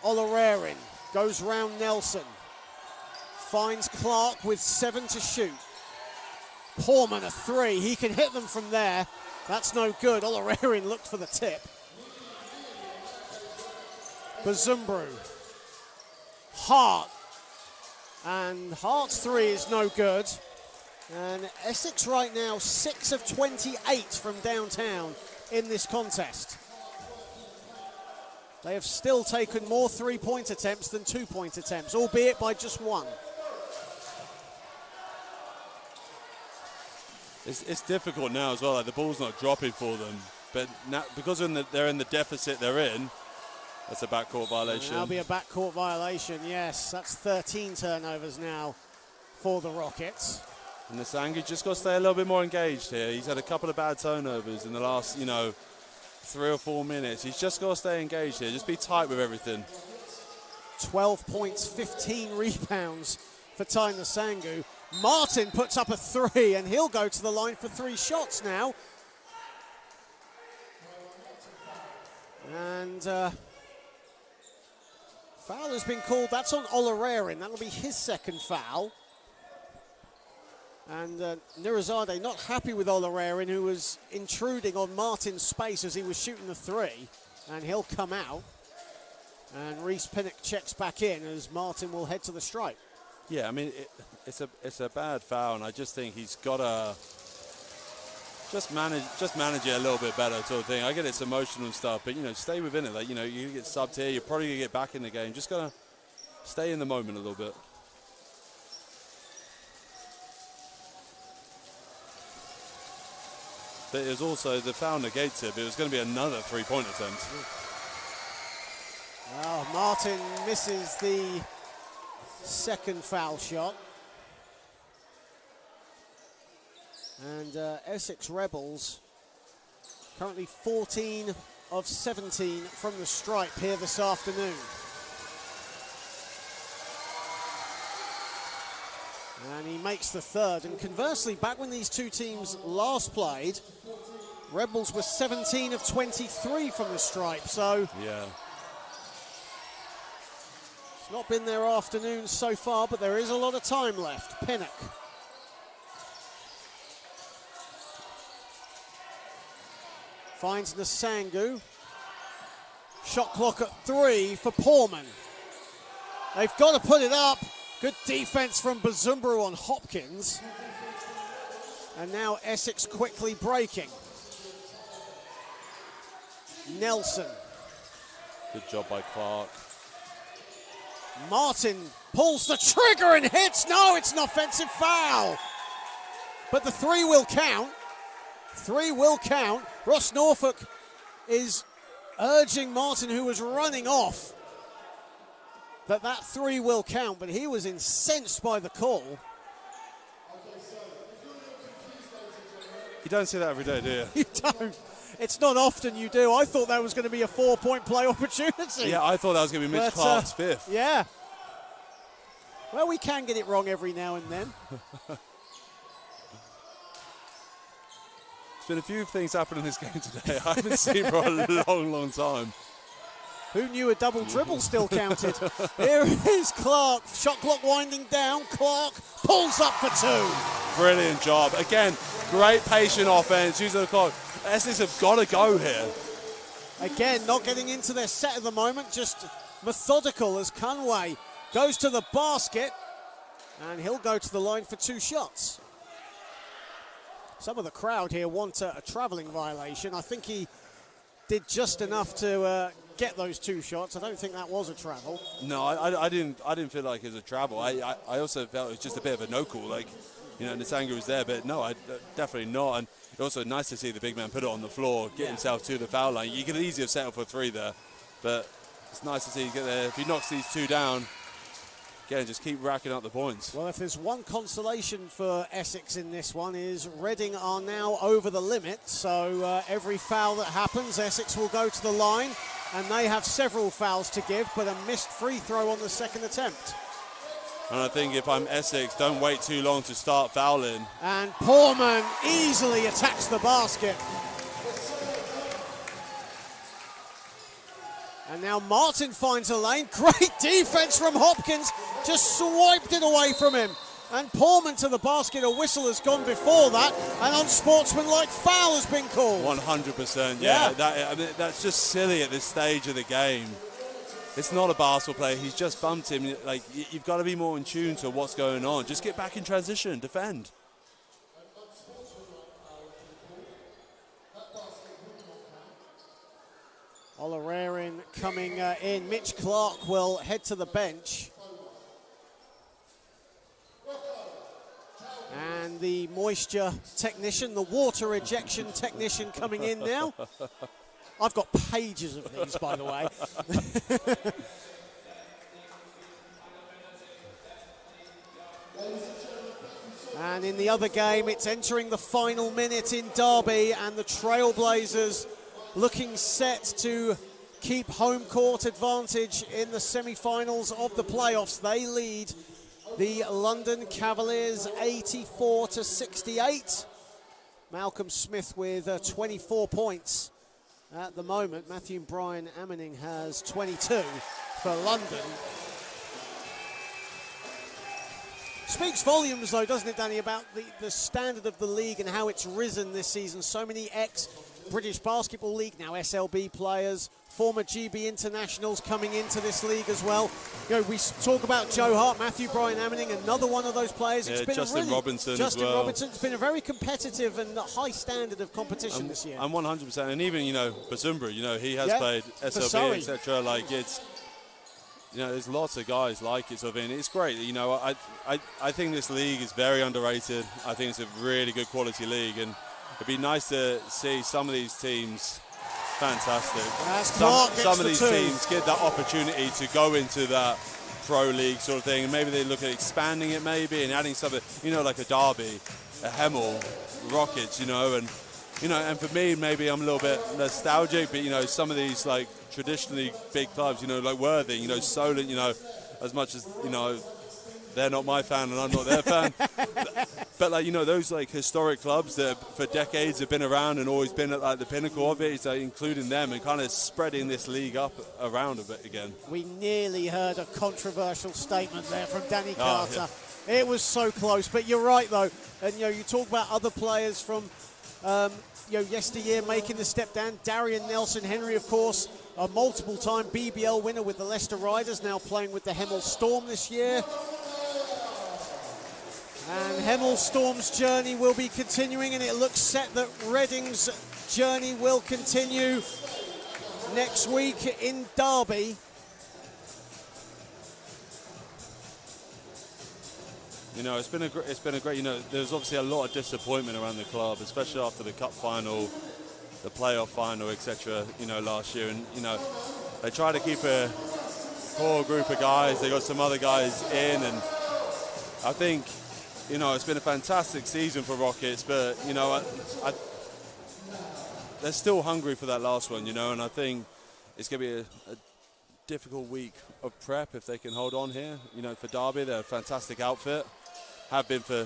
Olarerin goes round Nelson. Finds Clark with 7 to shoot. Porman a 3. He can hit them from there. That's no good. Olarerin looked for the tip. Bazumbru. Hart. And Hart's 3 is no good. And Essex right now 6 of 28 from downtown in this contest. They have still taken more 3-point attempts than 2-point attempts, albeit by just 1. It's difficult now as well. Like the ball's not dropping for them, but now, because they're in the deficit they're in, that's a backcourt violation. That'll be a backcourt violation, yes. That's 13 turnovers now for the Rockets. And Nsangu just got to stay a little bit more engaged here. He's had a couple of bad turnovers in the last, 3 or 4 minutes. He's just got to stay engaged here. Just be tight with everything. 12 points, 15 rebounds for Ty Nsangu. Martin puts up a 3, and he'll go to the line for 3 shots now. And Foul has been called. That's on Olarerin. That'll be his second foul. And Nirazade not happy with Olarerin, who was intruding on Martin's space as he was shooting the three. And he'll come out. And Reese Pinnock checks back in as Martin will head to the stripe. Yeah, I mean, it's a bad foul, and I just think he's got to just manage it a little bit better, sort of thing. I get it's emotional and stuff, but, you know, stay within it. Like, you know, you get subbed here, you're probably going to get back in the game. Just got to stay in the moment a little bit. But it was also, the foul negates it, but it was going to be another three-point attempt. Oh, Martin misses the second foul shot. And Essex Rebels currently 14 of 17 from the stripe here this afternoon. And he makes the third. And conversely, back when these two teams last played, Rebels were 17 of 23 from the stripe. So yeah, it's not been their afternoon so far, but there is a lot of time left. Pinnock. Finds Nsangu. Shot clock at 3 for Portman. They've got to put it up. Good defense from Bazumburu on Hopkins. And now Essex quickly breaking. Nelson. Good job by Clark. Martin pulls the trigger and hits. No, it's an offensive foul. But the 3 will count. 3 will count. Ross Norfolk is urging Martin, who was running off, that 3 will count, but he was incensed by the call. You don't see that every day, do you? You don't. It's not often you do. I thought that was going to be a 4-point play opportunity. Yeah, I thought that was going to be Mitch Clark's fifth. Yeah. Well, we can get it wrong every now and then. There's been a few things happen in this game today I haven't seen for a long, long time. Who knew a double dribble still counted? Here is Clark. Shot clock winding down. Clark pulls up for 2. Brilliant job. Again, great patient offense. Using the clock. Essex have got to go here. Again, not getting into their set at the moment. Just methodical as Conway goes to the basket. And he'll go to the line for 2 shots. Some of the crowd here want a travelling violation. I think he did just enough to get those 2 shots. I don't think that was a travel. No, I didn't feel like it was a travel. I also felt it was just a bit of a no call. Like, you know, Nsangu was there, but no, definitely not. And it's also nice to see the big man put it on the floor, get himself to the foul line. You could easily have settled for 3 there, but it's nice to see him get there. If he knocks these 2 down, again, just keep racking up the points. Well, if there's one consolation for Essex in this one is Reading are now over the limit. So every foul that happens, Essex will go to the line. And they have several fouls to give, but a missed free throw on the second attempt. And I think if I'm Essex, don't wait too long to start fouling. And Portman easily attacks the basket. And now Martin finds a lane. Great defense from Hopkins. Just swiped it away from him. And Portman to the basket. A whistle has gone before that. An unsportsmanlike foul has been called. 100%, yeah. That's just silly at this stage of the game. It's not a basketball play. He's just bumped him. Like, you've got to be more in tune to what's going on. Just get back in transition, defend. Olarerin coming in. Mitch Clark will head to the bench. And the moisture technician, the water ejection technician coming in now. I've got pages of these, by the way. And in the other game, it's entering the final minute in Derby, and the Trailblazers looking set to keep home court advantage in the semi-finals of the playoffs. They lead the London Cavaliers 84-68. Malcolm Smith with 24 points at the moment. Matthew Brian Ammening has 22 for London. Speaks volumes, though, doesn't it, Danny, about the standard of the league and how it's risen this season. So many ex-British Basketball League, now SLB players, former GB internationals coming into this league as well. You know, we talk about Joe Hart, Matthew Brian Ammening, another one of those players. It's been Justin Robinson as well. Justin Robinson. It's been a very competitive and high standard of competition this year. And 100%. And even, Bazumbra, he has played SLB, etc. Like, it's... there's lots of guys like it, and it's great. I think this league is very underrated. I think it's a really good quality league, and it'd be nice to see some of these teams. Fantastic. Some of these teams get that opportunity to go into that pro league sort of thing, and maybe they look at expanding it, and adding something, like a Derby, a Hemel, Rockets, and for me, maybe I'm a little bit nostalgic, but some of these like traditionally big clubs, like Worthing, Solent, as much as they're not my fan and I'm not their fan, but like those like historic clubs that for decades have been around and always been at like the pinnacle of it, it's like including them and kind of spreading this league up around a bit again. We nearly heard a controversial statement there from Danny Carter. Yeah. It was so close, but you're right though, and you talk about other players from yesteryear making the step down. Darian Nelson-Henry, of course, a multiple-time BBL winner with the Leicester Riders, now playing with the Hemel Storm this year. And Hemel Storm's journey will be continuing, and it looks set that Reading's journey will continue next week in Derby. It's been a great. There's obviously a lot of disappointment around the club, especially after the cup final, the playoff final, etc. Last year, and they try to keep a core group of guys. They got some other guys in, and I think it's been a fantastic season for Rockets. But they're still hungry for that last one. And I think it's going to be a difficult week of prep if they can hold on here. For Derby, they're a fantastic outfit. Have been for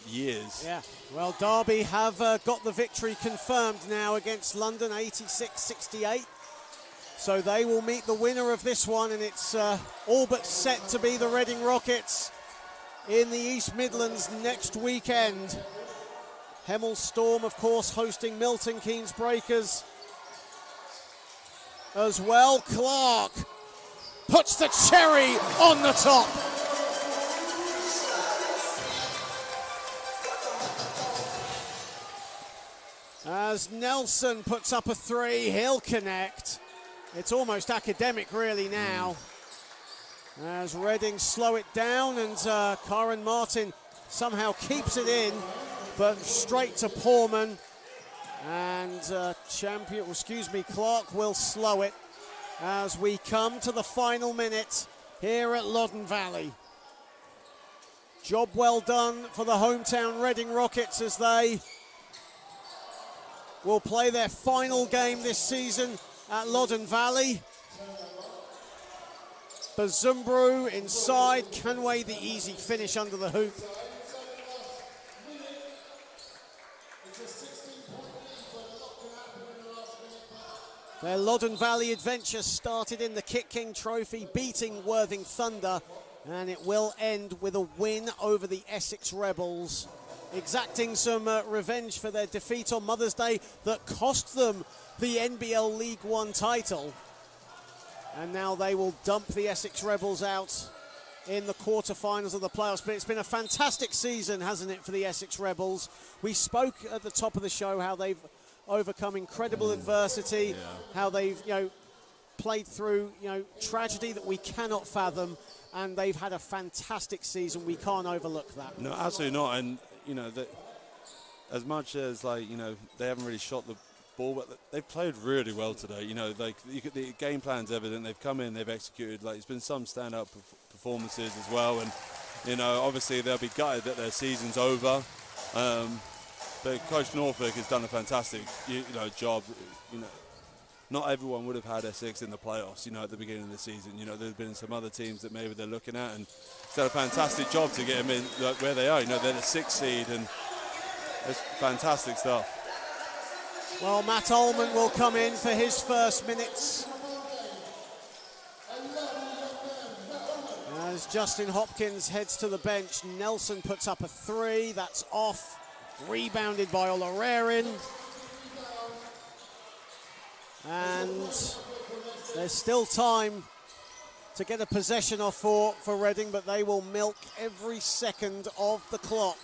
years. Yeah, well, Derby have got the victory confirmed now against London, 86-68. So they will meet the winner of this one, and it's all but set to be the Reading Rockets in the East Midlands next weekend. Hemel Storm, of course, hosting Milton Keynes Breakers as well. Clark puts the cherry on the top. As Nelson puts up a three, he'll connect. It's almost academic really now. As Reading slow it down, and Karen Martin somehow keeps it in, but straight to Poorman. And Clark will slow it as we come to the final minute here at Loddon Valley. Job well done for the hometown Reading Rockets as they will play their final game this season at Loddon Valley. Bazumbra inside, Canway the easy finish under the hoop. Their Loddon Valley adventure started in the Kit King Trophy, beating Worthing Thunder, and it will end with a win over the Essex Rebels, exacting some revenge for their defeat on Mother's Day that cost them the NBL League One title. And now they will dump the Essex Rebels out in the quarterfinals of the playoffs. But it's been a fantastic season, hasn't it, for the Essex Rebels? We spoke at the top of the show how they've overcome incredible adversity, how they've played through tragedy that we cannot fathom, and they've had a fantastic season. We can't overlook that. No, absolutely not. And as much as they haven't really shot the ball, but they've played really well today. The game plan's evident. They've come in, they've executed. It's been some standout performances as well, and obviously they'll be gutted that their season's over. But Coach Norfolk has done a fantastic job. Not everyone would have had Essex in the playoffs, at the beginning of the season. There's been some other teams that maybe they're looking at, and he's done a fantastic job to get them in where they are. They're the 6th seed, and it's fantastic stuff. Well, Matt Ullman will come in for his first minutes as Justin Hopkins heads to the bench. Nelson puts up a 3, that's off, rebounded by Olarerin. And there's still time to get a possession off for Reading, but they will milk every second of the clock.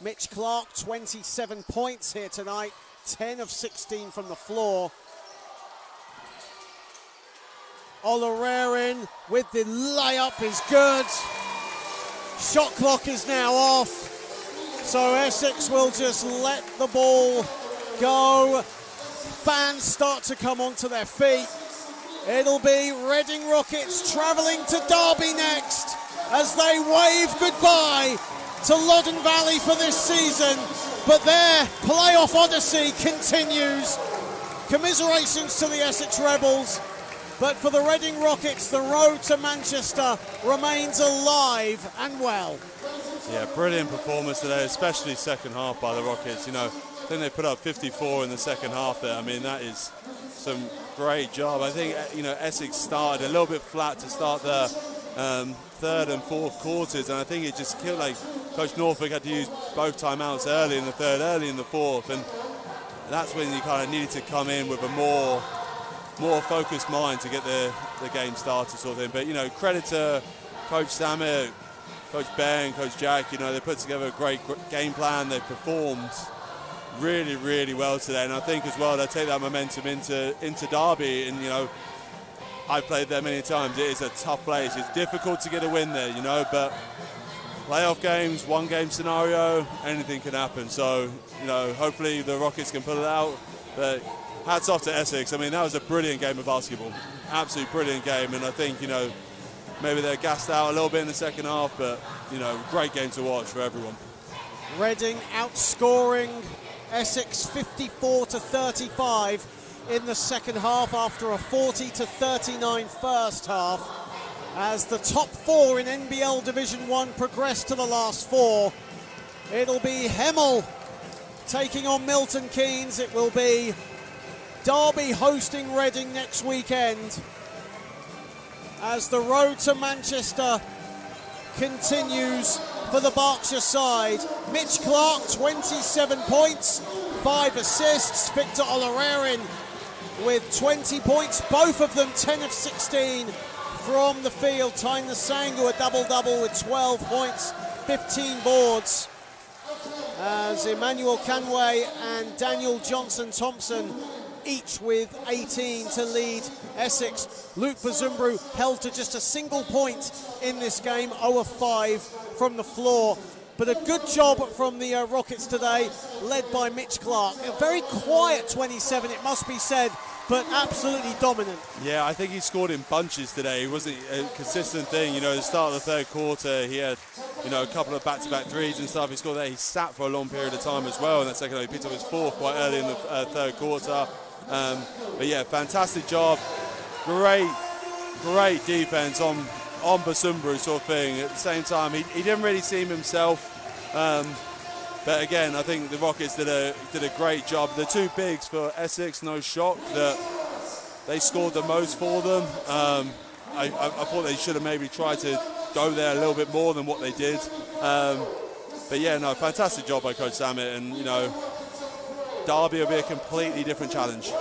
Mitch Clark, 27 points here tonight, 10 of 16 from the floor. Olarerin with the layup is good. Shot clock is now off. So Essex will just let the ball go. Fans start to come onto their feet. It'll be Reading Rockets travelling to Derby next as they wave goodbye to Loddon Valley for this season. But their playoff odyssey continues. Commiserations to the Essex Rebels. But for the Reading Rockets, the road to Manchester remains alive and well. Yeah, brilliant performance today, especially second half by the Rockets. You know, I think they put up 54 in the second half there. I mean, that is some great job. I think, you know, Essex started a little bit flat to start the third and fourth quarters, and I think it just killed, like, Coach Norfolk had to use both timeouts early in the third, early in the fourth, and that's when you kind of needed to come in with a more focused mind to get the game started, sort of thing. But, you know, credit to Coach Samet, Coach Ben, Coach Jack. You know, they put together a great game plan. They performed really, really well today, and I think as well they'll take that momentum into Derby. And, you know, I've played there many times. It is a tough place. It's difficult to get a win there, you know, but playoff games, one game scenario, anything can happen. So, you know, hopefully the Rockets can pull it out. But hats off to Essex. I mean, that was a brilliant game of basketball. Absolutely brilliant game. And I think, you know, maybe they're gassed out a little bit in the second half, but, you know, great game to watch for everyone. Reading outscoring Essex 54-35 in the second half after a 40-39 first half, as the top 4 in NBL Division 1 progress to the last 4. It'll be Hemel taking on Milton Keynes. It will be Derby hosting Reading next weekend, as the road to Manchester continues for the Berkshire side. Mitch Clark, 27 points, 5 assists. Victor Olarerin with 20 points, both of them 10 of 16 from the field. Tyne Sangu, a double-double with 12 points, 15 boards. As Emmanuel Canway and Daniel Johnson-Thompson each with 18 to lead Essex. Luke Bazumbru held to just a single point in this game, 0 of 5 from the floor. But a good job from the Rockets today, led by Mitch Clark. A very quiet 27, it must be said, but absolutely dominant. Yeah, I think he scored in bunches today. It wasn't a consistent thing. You know, the start of the third quarter, he had, you know, a couple of back-to-back threes and stuff. He scored there. He sat for a long period of time as well. And that second, he picked up his fourth quite early in the third quarter. But yeah, fantastic job. Great defense on Bazumbru, sort of thing. At the same time, he didn't really seem himself. But again, I think the Rockets did a great job. The two bigs for Essex, no shock that they scored the most for them. I thought they should have maybe tried to go there a little bit more than what they did. But yeah, no, fantastic job by Coach Samet, and, you know, Derby will be a completely different challenge.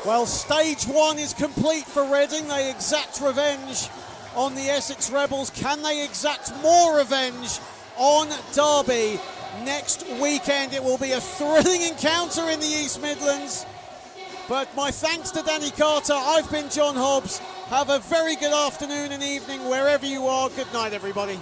Well, stage 1 is complete for Reading. They exact revenge on the Essex Rebels. Can they exact more revenge on Derby next weekend? It will be a thrilling encounter in the East Midlands. But my thanks to Danny Carter. I've been John Hobbs. Have a very good afternoon and evening wherever you are. Good night, everybody.